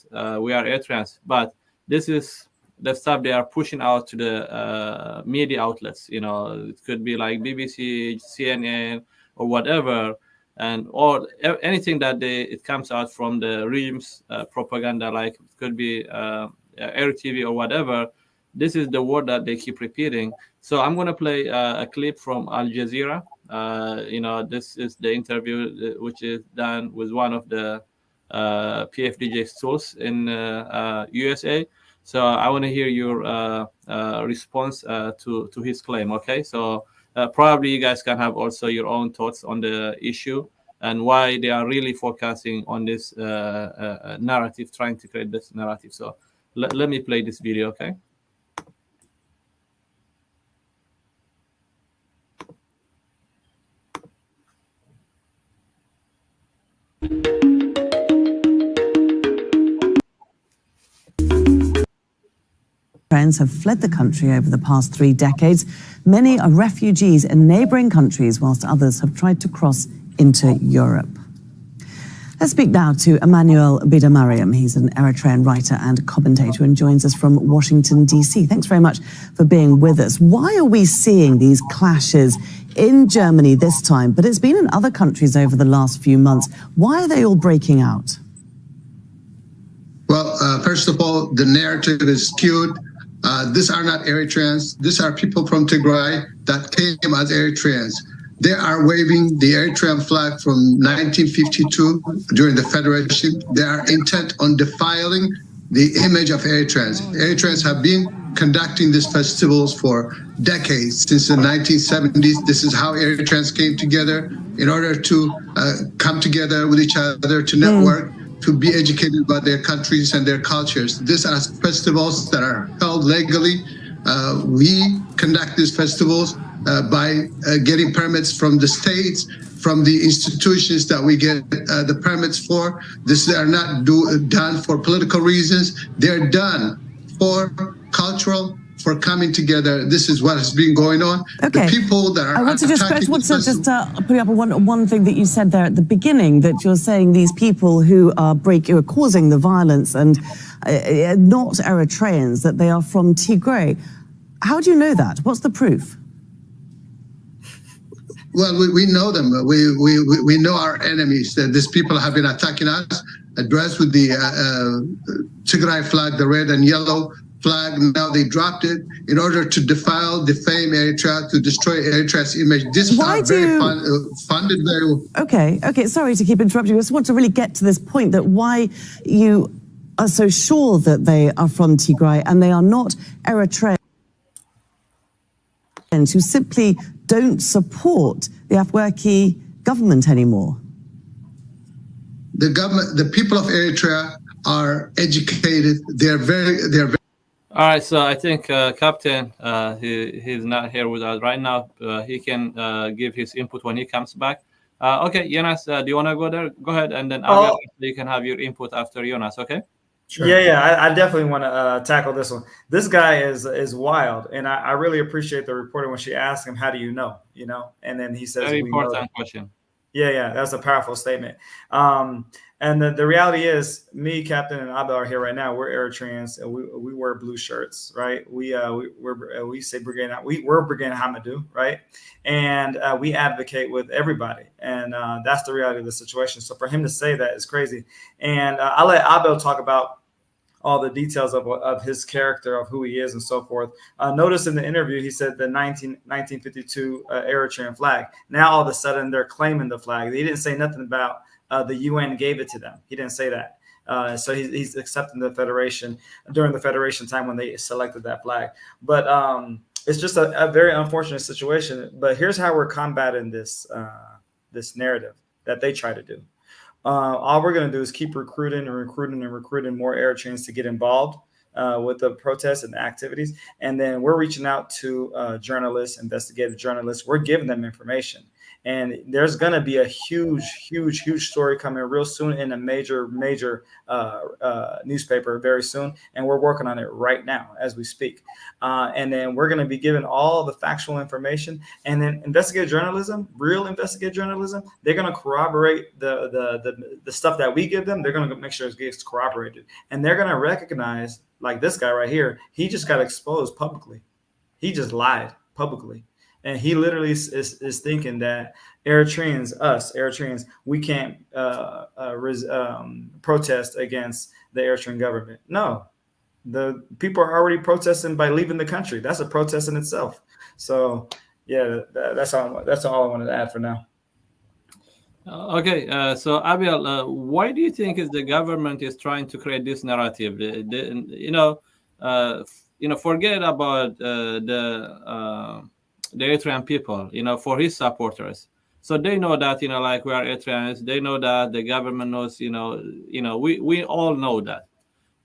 we are Eritreans, but this is the stuff they are pushing out to the media outlets. It could be like BBC, CNN, or whatever, or anything that it comes out from the regime's propaganda, like it could be Air TV or whatever. This is the word that they keep repeating. So I'm going to play a clip from Al Jazeera. This is the interview which is done with one of the PFDJ source in USA. So I want to hear your response to his claim. Okay, so probably you guys can have also your own thoughts on the issue and why they are really focusing on this narrative, trying to create this narrative. So let me play this video, okay? Eritreans have fled the country over the past 3 decades. Many are refugees in neighbouring countries, whilst others have tried to cross into Europe. Let's speak now to Emmanuel Bidamariam. He's an Eritrean writer and commentator and joins us from Washington, D.C. Thanks very much for being with us. Why are we seeing these clashes in Germany this time, but it's been in other countries over the last few months? Why are they all breaking out? Well, first of all, the narrative is skewed. These are not Eritreans. These are people from Tigray that came as Eritreans. They are waving the Eritrean flag from 1952 during the Federation. They are intent on defiling the image of Eritreans. Eritreans have been conducting these festivals for decades, since the 1970s. This is how Eritreans came together in order to come together with each other, to network, to be educated about their countries and their cultures. These are festivals that are held legally. We conduct these festivals by getting permits from the states, from the institutions that we get the permits for. This are not done for political reasons. They're done for cultural, for coming together. This is what has been going on. Okay. The people that are I want to just put up one thing that you said there at the beginning, that you're saying these people who are causing the violence and not Eritreans, that they are from Tigray. How do you know that? What's the proof? Well, we know them. We know our enemies. These people have been attacking us, dressed with the Tigray flag, the red and yellow flag. Now they dropped it in order to defile, defame Eritrea, to destroy Eritrea's image. This are very funded very well. Okay. Sorry to keep interrupting you. I just want to really get to this point, that why you are so sure that they are from Tigray and they are not Eritreans who simply don't support the Afwerki government anymore. The people of Eritrea are educated. They're very. All right, so I think Captain, he's not here with us right now. He can give his input when he comes back. Okay, Jonas, do you want to go there? Go ahead, and then you can have your input after Jonas, okay? Sure. Yeah, I definitely want to tackle this one. This guy is wild, and I really appreciate the reporter when she asked him, "How do you know?" And then he says, "Very important question." Yeah, that's a powerful statement. And the reality is, me, Captain, and Abel are here right now. We're Eritreans, and we wear blue shirts, right? We say Brigade. We're Brigade Hamadou, right? And we advocate with everybody, and that's the reality of the situation. So for him to say that is crazy. And I'll let Abel talk about all the details of his character, of who he is, and so forth. Notice in the interview, he said the 1952 Eritrean flag. Now, all of a sudden, they're claiming the flag. He didn't say nothing about the UN gave it to them. He didn't say that. So he's accepting the Federation during the Federation time when they selected that flag. But it's just a very unfortunate situation. But here's how we're combating this narrative that they try to do. All we're going to do is keep recruiting more Eritreans to get involved with the protests and the activities. And then we're reaching out to journalists, investigative journalists. We're giving them information. And there's going to be a huge story coming real soon in a major newspaper very soon. And we're working on it right now as we speak. And then we're going to be given all the factual information. And then investigative journalism, real investigative journalism, they're going to corroborate the stuff that we give them. They're going to make sure it gets corroborated. And they're going to recognize, like this guy right here, he just got exposed publicly. He just lied publicly. And he literally is thinking that Eritreans, we can't protest against the Eritrean government. No, the people are already protesting by leaving the country. That's a protest in itself. So, yeah, that's all I wanted to add for now. Okay, so Abiel, why do you think the government is trying to create this narrative? Forget about the Eritrean people, for his supporters. So they know that, like we are Eritreans, they know that the government knows, we all know that.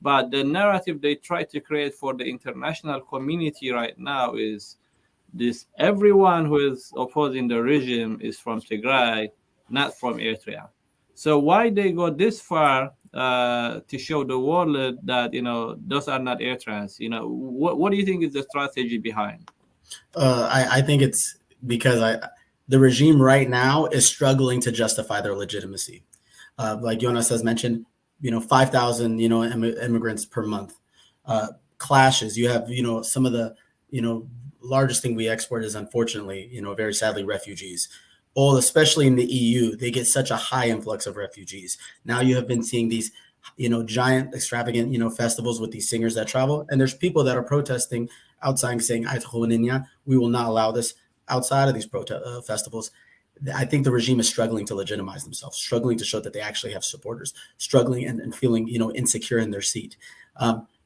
But the narrative they try to create for the international community right now is this: everyone who is opposing the regime is from Tigray, not from Eritrea. So why they go this far to show the world that, those are not Eritreans? What do you think is the strategy behind? I think it's because The regime right now is struggling to justify their legitimacy. Like Jonas has mentioned, 5,000, immigrants per month. Clashes. You have, some of the, largest thing we export is unfortunately, very sadly, refugees. All, especially in the EU, they get such a high influx of refugees. Now you have been seeing these, giant, extravagant, festivals with these singers that travel. And there's people that are protesting outside saying, we will not allow this outside of these festivals. I think the regime is struggling to legitimize themselves, struggling to show that they actually have supporters, struggling and feeling, insecure in their seat.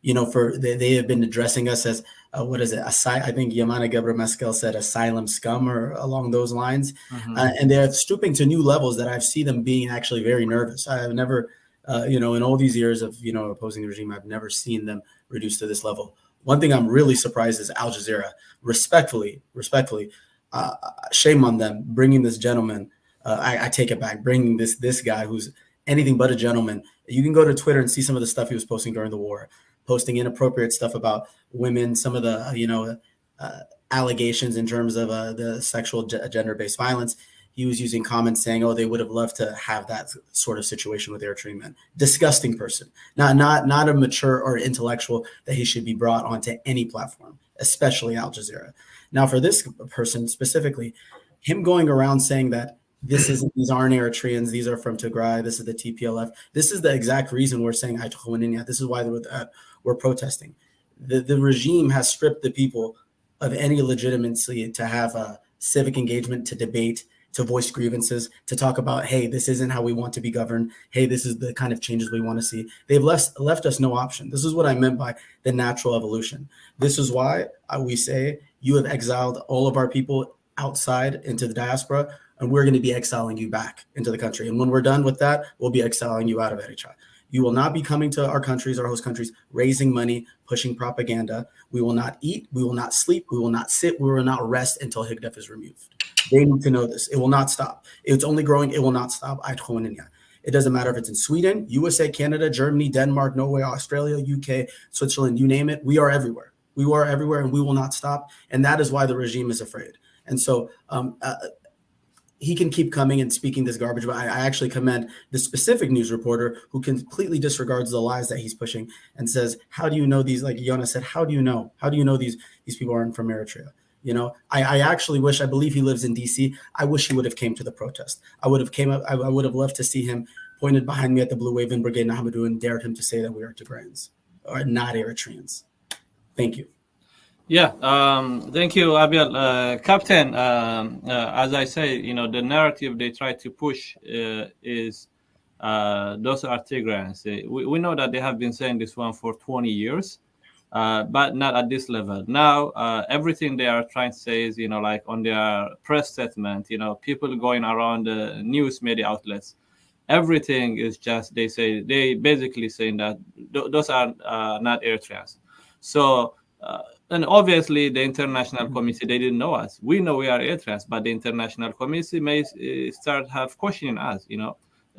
They have been addressing us as, what is it? I think Yamana Gebra Meskel said asylum scum or along those lines. And they're stooping to new levels that I see them being actually very nervous. I have never, in all these years of, opposing the regime, I've never seen them reduced to this level. One thing I'm really surprised is Al Jazeera, respectfully, shame on them bringing this gentleman. I take it back, bringing this guy who's anything but a gentleman. You can go to Twitter and see some of the stuff he was posting during the war, posting inappropriate stuff about women, some of the allegations in terms of the sexual gender-based violence. He was using comments saying, "Oh, they would have loved to have that sort of situation with Eritrean men." Disgusting person, not a mature or intellectual that he should be brought onto any platform, especially Al Jazeera. Now, for this person specifically, him going around saying that these aren't Eritreans, these are from Tigray, this is the TPLF. This is the exact reason we're saying this is why we're protesting. The regime has stripped the people of any legitimacy to have a civic engagement, to debate, to voice grievances, to talk about, hey, this isn't how we want to be governed. Hey, this is the kind of changes we want to see. They've left us no option. This is what I meant by the natural evolution. This is why we say you have exiled all of our people outside into the diaspora, and we're going to be exiling you back into the country. And when we're done with that, we'll be exiling you out of Eritrea. You will not be coming to our countries, our host countries, raising money, pushing propaganda. We will not eat. We will not sleep. We will not sit. We will not rest until Higdef is removed. They need to know this. It will not stop. It's only growing. It will not stop. It doesn't matter if it's in Sweden, USA, Canada, Germany, Denmark, Norway, Australia, UK, Switzerland, you name it. We are everywhere. We are everywhere, and we will not stop. And that is why the regime is afraid. And so he can keep coming and speaking this garbage, but I actually commend the specific news reporter who completely disregards the lies that he's pushing and says, how do you know these, like Jonas said, how do you know these people aren't from Eritrea? I actually wish, I believe he lives in DC. I wish he would have came to the protest. I would have loved to see him pointed behind me at the Blue Wave in Brigade Nahamadu and dared him to say that we are Tigrayans or not Eritreans. Thank you. Yeah, thank you, Abiel. Captain, as I say, the narrative they try to push is those are Tigrayans. We know that they have been saying this one for 20 years, but not at this level. Now, everything they are trying to say is, like on their press statement, people going around the news media outlets, everything is just, they basically saying that those are not Eritreans. So, and obviously, the international community, they didn't know us. We know we are Eritreans, but the international community may start have questioning us,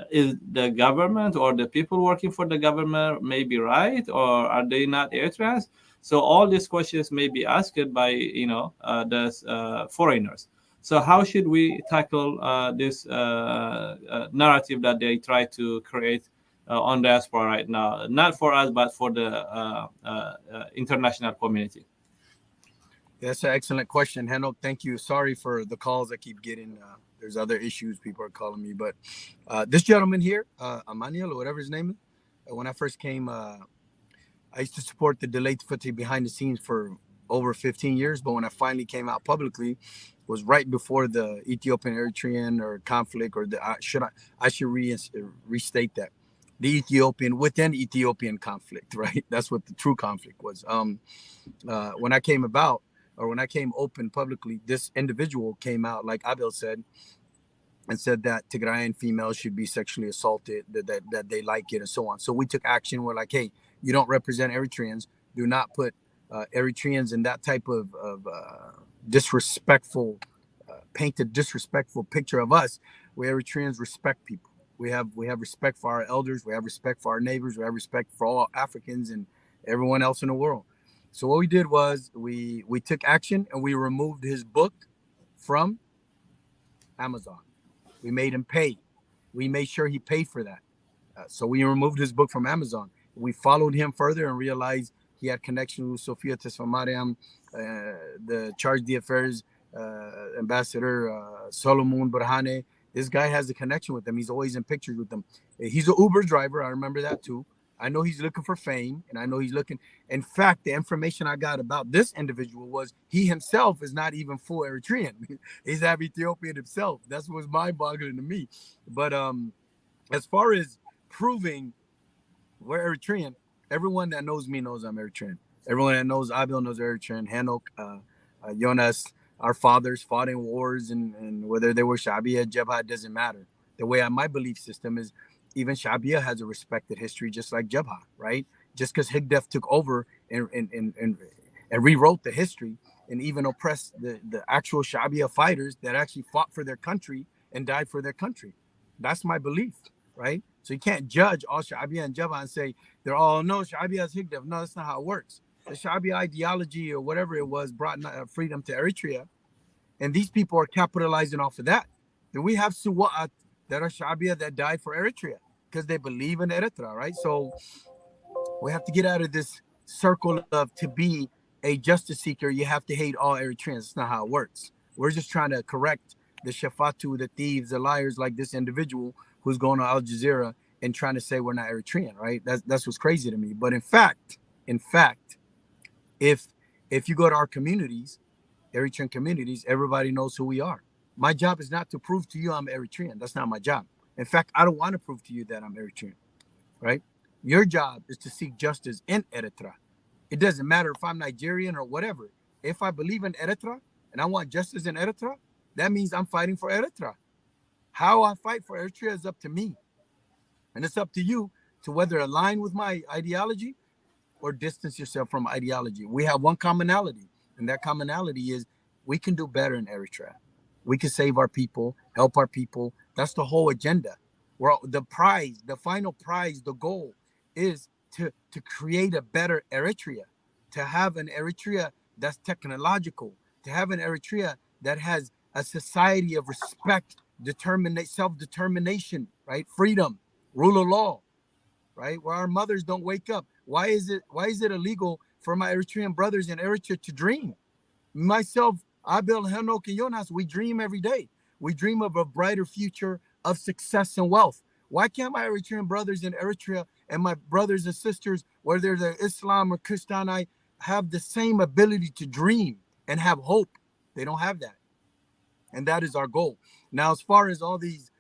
Is the government or the people working for the government may be right, or are they not Eritreans? So all these questions may be asked by, the foreigners. So how should we tackle this narrative that they try to create on diaspora right now? Not for us, but for the international community. That's an excellent question, Henok. Thank you. Sorry for the calls I keep getting. There's other issues people are calling me, but this gentleman here, Emmanuel or whatever his name is, when I first came, I used to support the delayed footy behind the scenes for over 15 years. But when I finally came out publicly, was right before the Ethiopian-Eritrean or conflict, or I should restate that. The Ethiopian within Ethiopian conflict, right? That's what the true conflict was. When I came about, or when I came open publicly, this individual came out, like Abel said, and said that Tigrayan females should be sexually assaulted, that they like it, and so on. So we took action. We're like, hey, you don't represent Eritreans. Do not put Eritreans in that type of disrespectful, painted disrespectful picture of us. We Eritreans respect people. We have respect for our elders. We have respect for our neighbors. We have respect for all Africans and everyone else in the world. So what we did was we took action and we removed his book from Amazon. We made him pay. We made sure he paid for that. So we removed his book from Amazon. We followed him further and realized he had connection with Sofia Tesfamariam, the charge d'affaires ambassador, Solomon Burhane. This guy has a connection with them. He's always in pictures with them. He's an Uber driver. I remember that too. I know he's looking for fame, and I know he's looking. In fact, the information I got about this individual was he himself is not even full Eritrean. He's half Ethiopian himself. That's what's mind-boggling to me. But as far as proving we're Eritrean, everyone that knows me knows I'm Eritrean. Everyone that knows Abil knows Eritrean. Hanok, Jonas, our fathers fought in wars, and whether they were Shabia, Jabha, doesn't matter. The way my belief system is, even Shabia has a respected history, just like Jabha, right? Just because Higdef took over and rewrote the history and even oppressed the actual Shabia fighters that actually fought for their country and died for their country. That's my belief, right? So you can't judge all Shabia and Jabha and say they're all, no, Shabia is Higdef. No, that's not how it works. The Shabia ideology or whatever it was brought freedom to Eritrea, and these people are capitalizing off of that. Then we have Suwa'at that are Shabia that died for Eritrea because they believe in Eritrea, right? So we have to get out of this circle of, to be a justice seeker, you have to hate all Eritreans. That's not how it works. We're just trying to correct the shafatu, the thieves, the liars, like this individual who's going to Al Jazeera and trying to say we're not Eritrean, right? That's what's crazy to me. But in fact, if you go to our communities, Eritrean communities, everybody knows who we are. My job is not to prove to you I'm Eritrean. That's not my job. In fact, I don't want to prove to you that I'm Eritrean, right? Your job is to seek justice in Eritrea. It doesn't matter if I'm Nigerian or whatever. If I believe in Eritrea and I want justice in Eritrea, that means I'm fighting for Eritrea. How I fight for Eritrea is up to me. And it's up to you to whether align with my ideology or distance yourself from ideology. We have one commonality, and that commonality is we can do better in Eritrea. We can save our people, help our people. That's the whole agenda. The prize, the final prize, the goal is to create a better Eritrea, to have an Eritrea that's technological, to have an Eritrea that has a society of respect, self-determination, right? Freedom, rule of law, right? Where our mothers don't wake up. Why is it illegal for my Eritrean brothers in Eritrea to dream? Myself, Abel, Henok, and Jonas, we dream every day. We dream of a brighter future of success and wealth. Why can't my Eritrean brothers in Eritrea and my brothers and sisters, whether they're Islam or Christianite, have the same ability to dream and have hope? They don't have that. And that is our goal. Now, as far as all these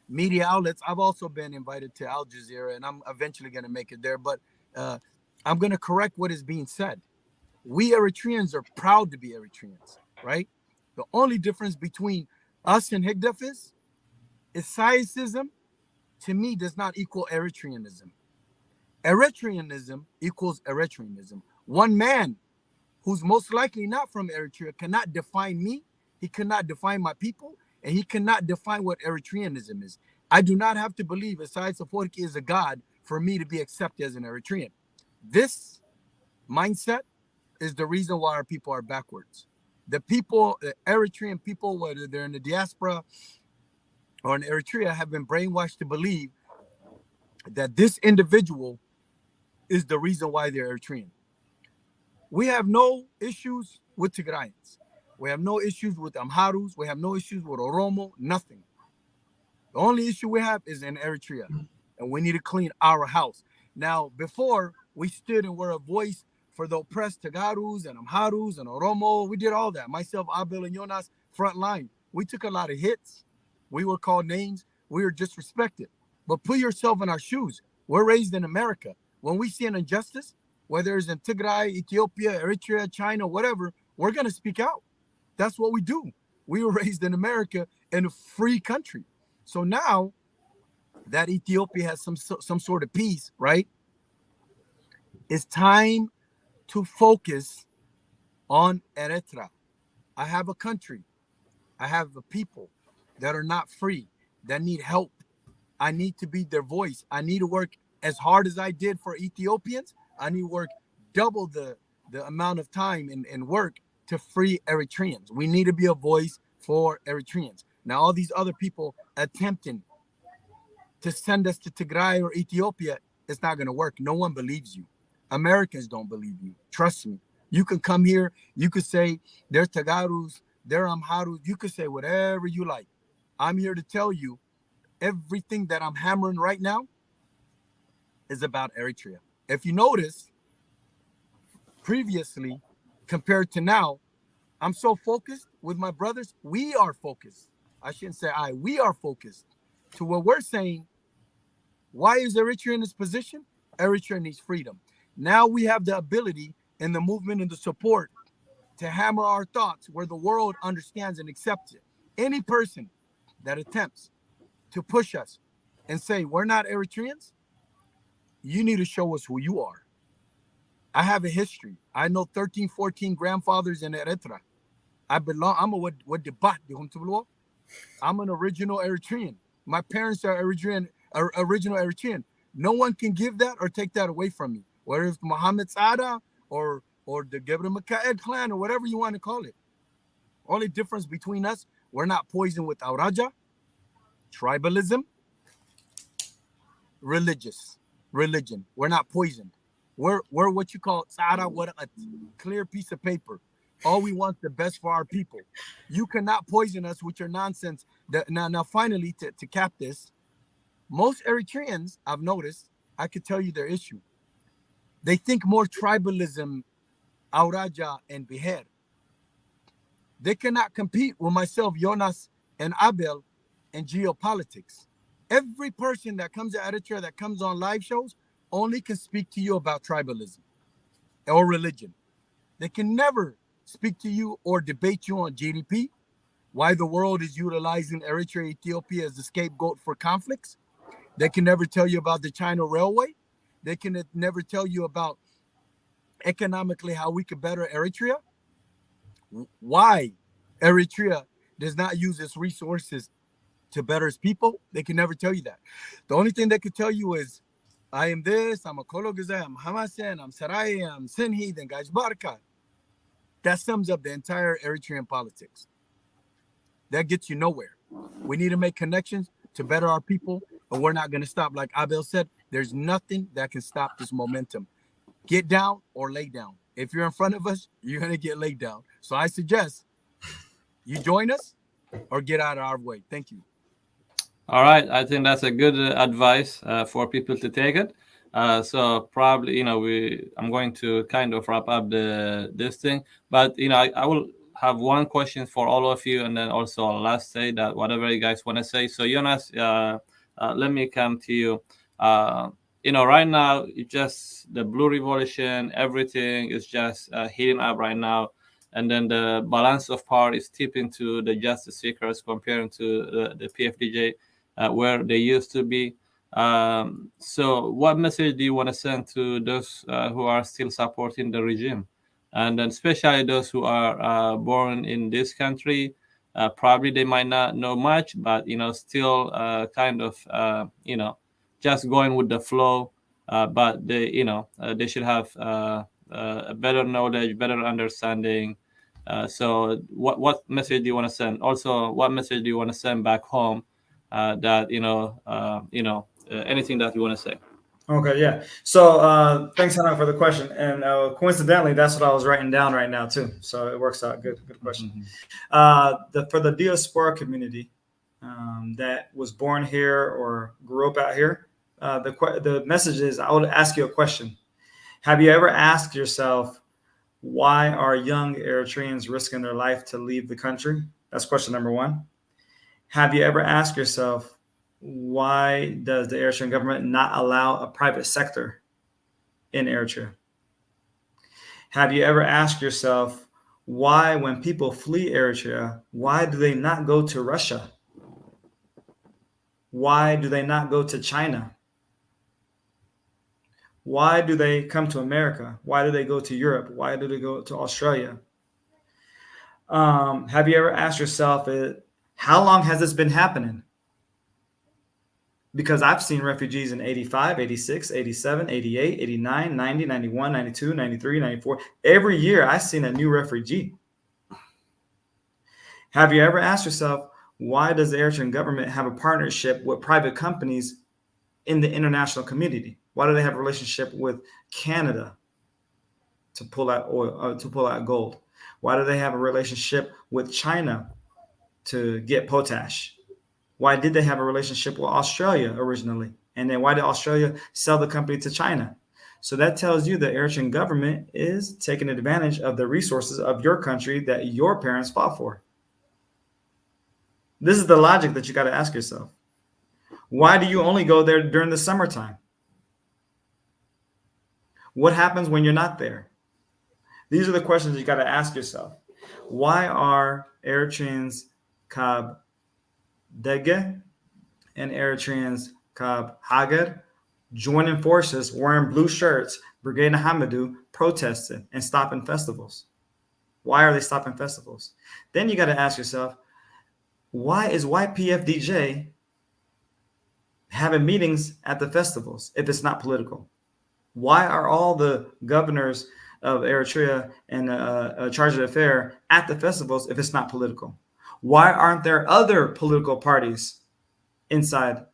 media outlets, I've also been invited to Al Jazeera, and I'm eventually going to make it there. But I'm going to correct what is being said. We Eritreans are proud to be Eritreans, right? The only difference between us and Higdef is Isaiasism, to me, does not equal Eritreanism. Eritreanism equals Eritreanism. One man who's most likely not from Eritrea cannot define me. He cannot define my people, and he cannot define what Eritreanism is. I do not have to believe Isaias Afwerki is a god for me to be accepted as an Eritrean. This mindset is the reason why our people are backwards. The people, the Eritrean people, whether they're in the diaspora or in Eritrea, have been brainwashed to believe that this individual is the reason why they're Eritrean. We have no issues with Tigrayans. We have no issues with Amharus. We have no issues with Oromo, nothing. The only issue we have is in Eritrea, and we need to clean our house. Now, before, we stood and were a voice for the oppressed Tagarus and Amharus and Oromo. We did all that. Myself, Abel, and Jonas, front line. We took a lot of hits. We were called names. We were disrespected. But put yourself in our shoes. We're raised in America. When we see an injustice, whether it's in Tigray, Ethiopia, Eritrea, China, whatever, we're going to speak out. That's what we do. We were raised in America in a free country. So now that Ethiopia has some sort of peace, right? It's time to focus on Eritrea. I have a country. I have a people that are not free, that need help. I need to be their voice. I need to work as hard as I did for Ethiopians. I need to work double the amount of time and work to free Eritreans. We need to be a voice for Eritreans. Now all these other people attempting to send us to Tigray or Ethiopia, it's not going to work. No one believes you. Americans don't believe you. Trust me. You can come here. You could say they're Tagarus, they're Amharus. You could say whatever you like. I'm here to tell you everything that I'm hammering right now is about Eritrea. If you notice, previously compared to now, I'm so focused with my brothers. We are focused. I shouldn't say I. We are focused to what we're saying. Why is Eritrea in this position? Eritrea needs freedom. Now we have the ability and the movement and the support to hammer our thoughts where the world understands and accepts it. Any person that attempts to push us and say we're not Eritreans, you need to show us who you are. I have a history. I know 13, 14 grandfathers in Eritrea. I'm an original Eritrean. My parents are original Eritrean. No one can give that or take that away from me. Whether it's Muhammad Sada or the Gebre Mikael clan or whatever you want to call it. Only difference between us, we're not poisoned with Auraja, tribalism, religion. We're not poisoned. We're what you call Sada, a clear piece of paper. All we want the best for our people. You cannot poison us with your nonsense. Now finally, to cap this, most Eritreans, I've noticed, I could tell you their issue. They think more tribalism, Auraja, and Beher. They cannot compete with myself, Jonas, and Abel in geopolitics. Every person that comes to Eritrea, that comes on live shows, only can speak to you about tribalism or religion. They can never speak to you or debate you on GDP, why the world is utilizing Eritrea, Ethiopia as a scapegoat for conflicts. They can never tell you about the China Railway. They can never tell you about economically how we could better Eritrea. Why Eritrea does not use its resources to better its people. They can never tell you that. The only thing they could tell you is, I am this, I'm a Kologaze, I'm Hamasen, I'm Sarai, I'm Sinhi, then Gaj Barka. That sums up the entire Eritrean politics. That gets you nowhere. We need to make connections to better our people, and we're not going to stop. Like Abel said, there's nothing that can stop this momentum. Get down or lay down. If you're in front of us, you're going to get laid down. So I suggest you join us or get out of our way. Thank you. All right. I think that's a good advice for people to take it. So probably, I'm going to kind of wrap up this thing, but, I will have one question for all of you. And then also last say that whatever you guys want to say. So Jonas, let me come to you. Right now, it's just the Blue Revolution, everything is just heating up right now. And then the balance of power is tipping to the justice seekers comparing to the PFDJ, where they used to be. So what message do you want to send to those who are still supporting the regime? And then especially those who are born in this country, probably they might not know much, but, still kind of, just going with the flow. But they should have a better knowledge, better understanding. So what message do you want to send? Also, what message do you want to send back home? That anything that you want to say. Okay, yeah. So thanks, Hannah, for the question. And coincidentally, that's what I was writing down right now too. So it works out. Good question. Mm-hmm. For the diaspora community that was born here or grew up out here, the message is, I would ask you a question. Have you ever asked yourself, why are young Eritreans risking their life to leave the country? That's question number one. Have you ever asked yourself, why does the Eritrean government not allow a private sector in Eritrea? Have you ever asked yourself, why, when people flee Eritrea, why do they not go to Russia? Why do they not go to China? Why do they come to America? Why do they go to Europe? Why do they go to Australia? Have you ever asked yourself, how long has this been happening? Because I've seen refugees in 85, 86, 87, 88, 89, 90, 91, 92, 93, 94. Every year I've seen a new refugee. Have you ever asked yourself, why does the Eritrean government have a partnership with private companies in the international community? Why do they have a relationship with Canada to pull out oil, to pull out gold? Why do they have a relationship with China to get potash? Why did they have a relationship with Australia originally? And then why did Australia sell the company to China? So that tells you the Eritrean government is taking advantage of the resources of your country that your parents fought for. This is the logic that you got to ask yourself. Why do you only go there during the summertime? What happens when you're not there? These are the questions you got to ask yourself. Why are Eritreans Kab Dege and Eritreans Kab Hager joining forces, wearing blue shirts, Brigade Hamidou, protesting and stopping festivals? Why are they stopping festivals? Then you got to ask yourself, why is PFDJ having meetings at the festivals if it's not political? Why are all the governors of Eritrea and charge d'affaires at the festivals if it's not political? Why aren't there other political parties inside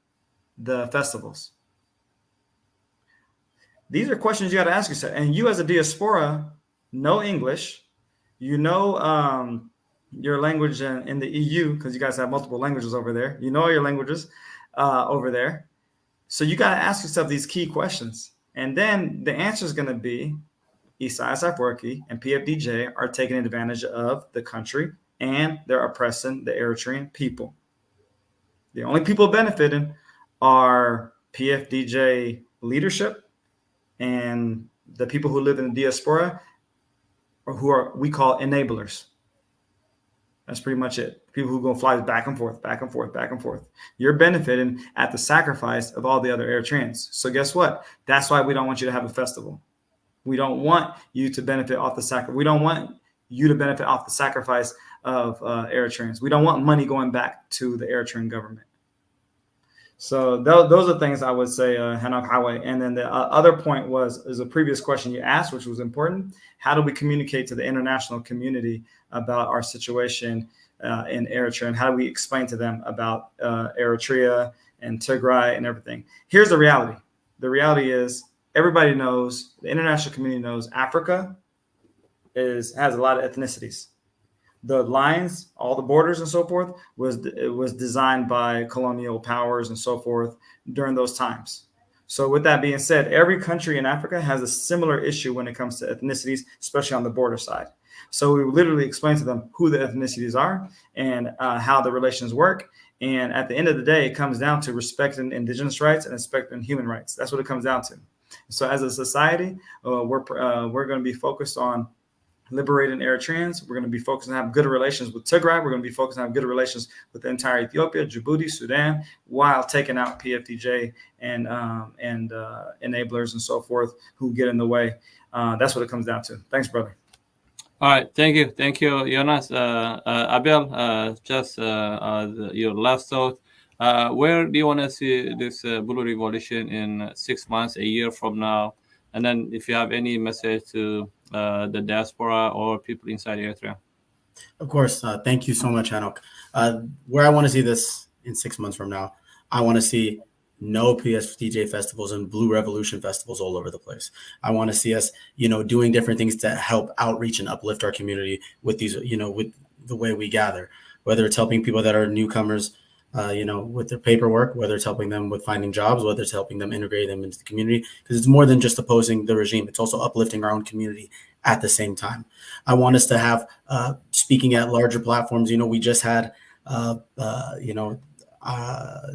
the festivals? These are questions you got to ask yourself. And you as a diaspora know English, you know your language in the EU, because you guys have multiple languages over there. You know your languages over there. So you got to ask yourself these key questions. And then the answer is going to be Isaias Afwerki and PFDJ are taking advantage of the country and they're oppressing the Eritrean people. The only people benefiting are PFDJ leadership and the people who live in the diaspora, or who are we call enablers. That's pretty much it. People who go fly back and forth, back and forth, back and forth. You're benefiting at the sacrifice of all the other Eritreans. So guess what? That's why we don't want you to have a festival. We don't want you to benefit off the sacrifice. We don't want you to benefit off the sacrifice of Eritreans. We don't want money going back to the Eritrean government. So those are things I would say, Hanok Highway. And then the other point is a previous question you asked, which was important. How do we communicate to the international community about our situation in Eritrea? And how do we explain to them about Eritrea and Tigray and everything? Here's the reality. The reality is everybody knows, the international community knows, Africa has a lot of ethnicities. The lines, all the borders and so forth, was designed by colonial powers and so forth during those times. So with that being said, every country in Africa has a similar issue when it comes to ethnicities, especially on the border side. So we literally explain to them who the ethnicities are and how the relations work. And at the end of the day, it comes down to respecting indigenous rights and respecting human rights. That's what it comes down to. So as a society, we're going to be focused on liberating Eritreans. We're going to be focused on having good relations with Tigray. We're going to be focused on having good relations with the entire Ethiopia, Djibouti, Sudan, while taking out PFDJ and enablers and so forth who get in the way. That's what it comes down to. Thanks, brother. All right, thank you, Jonas. Abel, just your last thought. Where do you want to see this blue revolution in 6 months, a year from now? And then if you have any message to the diaspora or people inside Eritrea. Of course. Thank you so much, Hanok. Where I want to see this in 6 months from now, I want to see no PFDJ festivals and Blue Revolution festivals all over the place. I want to see us, doing different things to help outreach and uplift our community with these, with the way we gather, whether it's helping people that are newcomers, with their paperwork, whether it's helping them with finding jobs, whether it's helping them integrate them into the community, because it's more than just opposing the regime. It's also uplifting our own community at the same time. I want us to have speaking at larger platforms. We just had,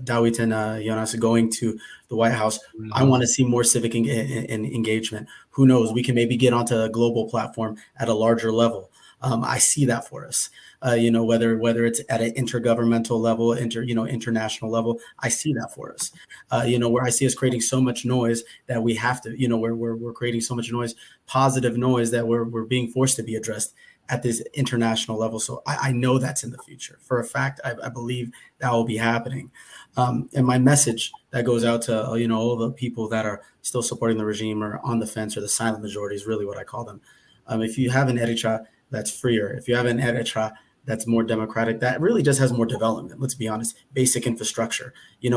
Dawit and Jonas going to the White House. Mm-hmm. I want to see more civic engagement. Who knows? We can maybe get onto a global platform at a larger level. I see that for us, whether it's at an intergovernmental level, international level, I see that for us, where I see us creating so much noise that we have to, where we're creating so much noise, positive noise that we're being forced to be addressed at this international level. So I know that's in the future. For a fact, I believe that will be happening. And my message that goes out to, all the people that are still supporting the regime or on the fence, or the silent majority is really what I call them. If you have an Eritrea that's freer, if you have an Eritrea that's more democratic, that really just has more development. Let's be honest, basic infrastructure,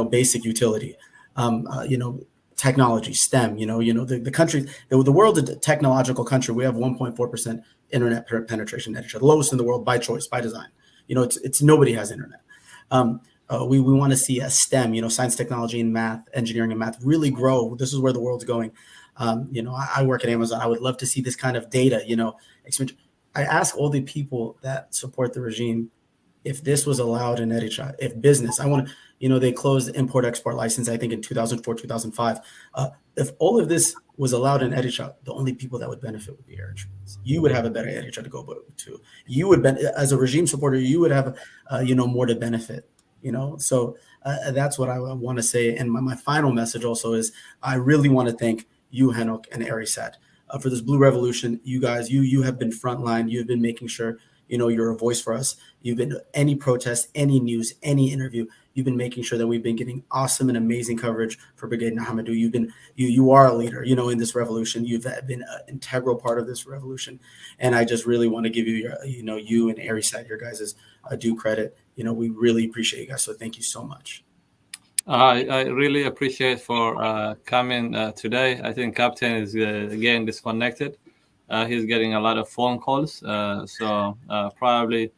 basic utility, technology, STEM, the country, the world is a technological country. We have 1.4% internet penetration, the lowest in the world by choice, by design. It's nobody has internet. We want to see a STEM, science, technology, and math, engineering and math really grow. This is where the world's going. I work at Amazon. I would love to see this kind of data, I ask all the people that support the regime, if this was allowed in Eritrea, if business, they closed the import-export license, I think in 2004, 2005. If all of this was allowed in Eritrea, the only people that would benefit would be Eritreans. You would have a better Eritrea to go to. You would, as a regime supporter, you would have, more to benefit, So that's what I want to say. And my final message also is I really want to thank you, Henok, and ERISAT. For this blue revolution, you guys, you have been frontline. You've been making sure, you're a voice for us. You've been any protest, any news, any interview. You've been making sure that we've been getting awesome and amazing coverage for Brigade Nahamadou. You are a leader, in this revolution. You've been an integral part of this revolution. And I just really want to give you you and ERISAT, your guys' due credit. We really appreciate you guys. So thank you so much. I really appreciate for coming today. I think Captain is again disconnected. He's getting a lot of phone calls. So probably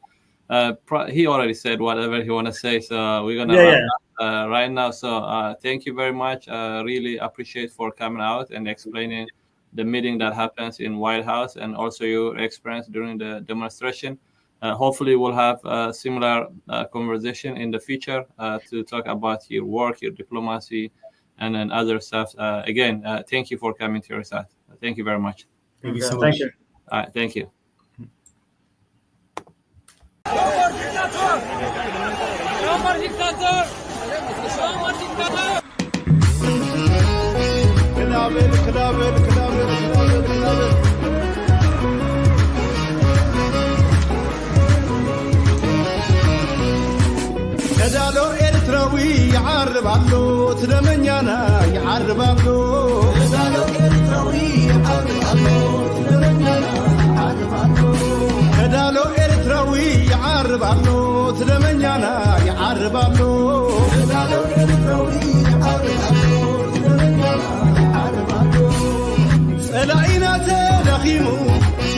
he already said whatever he want to say. So we're going to wrap right now. So thank you very much. Really appreciate for coming out and explaining the meeting that happens in White House and also your experience during the demonstration. Hopefully we'll have a similar conversation in the future to talk about your work, your diplomacy, and then other stuff. Again, thank you for coming to ERISAT. Thank you very much. Thank you so much. Thank you. All right, thank you. كدالو إرتراوي يعربالو تلمنيانا يعربالو كدالو إرتراوي يعربالو تلمنيانا يعربالو كدالو إرتراوي يعربالو تلمنيانا يعربالو كدالو إرتراوي يعربالو تلمنيانا يعربالو سلاينا تلخيمو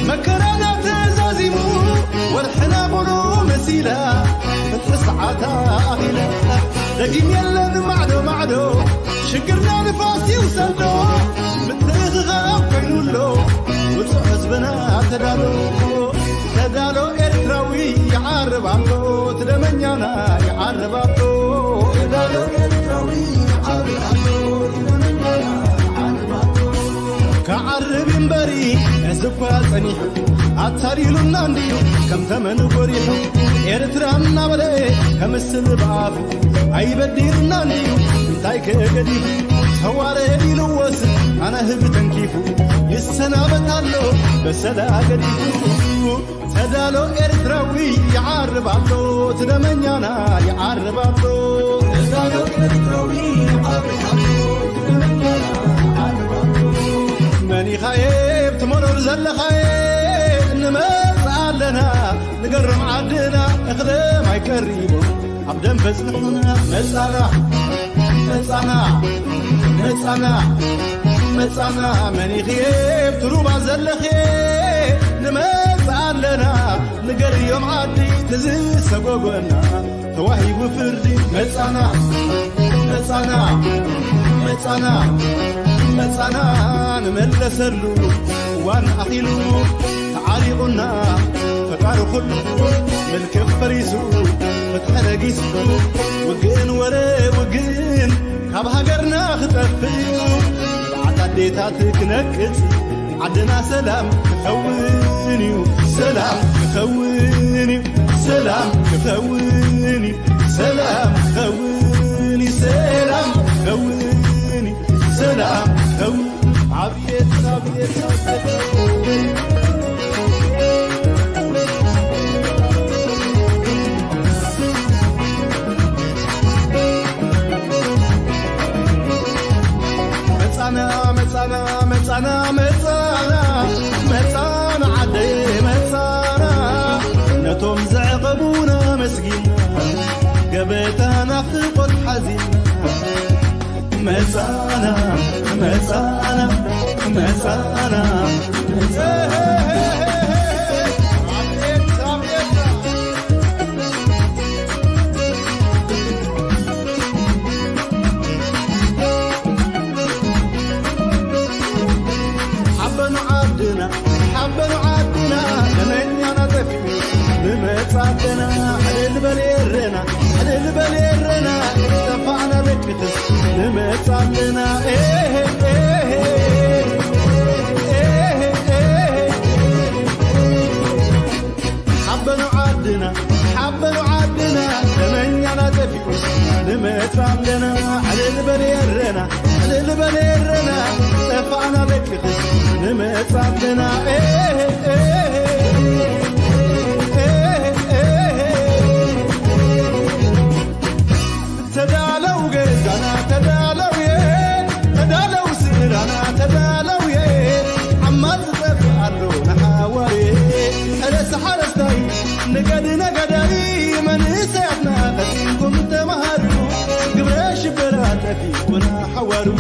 مكرانا تزازيمو ورحنا بلو مسيلا تسعة أهلا لكن يلا معدو شكرنا نفاسي وسلو متغغب كينولو وتحزبنا تدالو إرتراوي يعربالو تدمنيانا يعربالو تدالو إرتراوي يعربالو تدمنيانا يعربالو كعرب بري أزفا صنيح أتاريلنا نديو كم ثمن بريحو إرترانا بلي كم السنبعاف أي بديرنا نديو انتايك قديف سواري لوس أنا هب تنكيفو يسنابتالو بسدا قديفو تدالو إرتراوي يعربالو تدمنيانا يعربالو تدالو إرتراوي يعربالو تدمنيانا يعربالو ماني خايب تمرر زل خايب نمر لنا نقرم عدنا اخدم عيكريبو عبدن فزلنا مصانا ماني خيب تروبا زل خيب نمر لنا نقريم عدي تزي سقوقنا توحي وفردي مصانا نملسلو وان أخيلو تعاليقنا فقارو خلو ملك فريسو فتحرقيسو وقين وري وقين كابها قرنا خطفيو العداديتاتك نكت عدنا سلام كخوينيو سلام كخويني سلام كخويني سلام كخويني سلام كخويني سلام كخويني عبيت مصانا عدي مصانا نتوم زعق مسجينا قبيتنا في قد حزينا مسانا مسانا مسانا حبنا عدنا لمن ينطفي بمصابنا على البليرنا دفعنا بكتس بمصابنا حبنا عدنا لمن ينطفي بمصابنا على البليرنا دفعنا بكتس بمصابنا تدالوا قيدنا تدالوا سيرنا تدالوا عما تتفعلوا نحاوري حرستاي نقدي من سيحنا قديمكم تمهروا قبل شبرات فيكم حوروا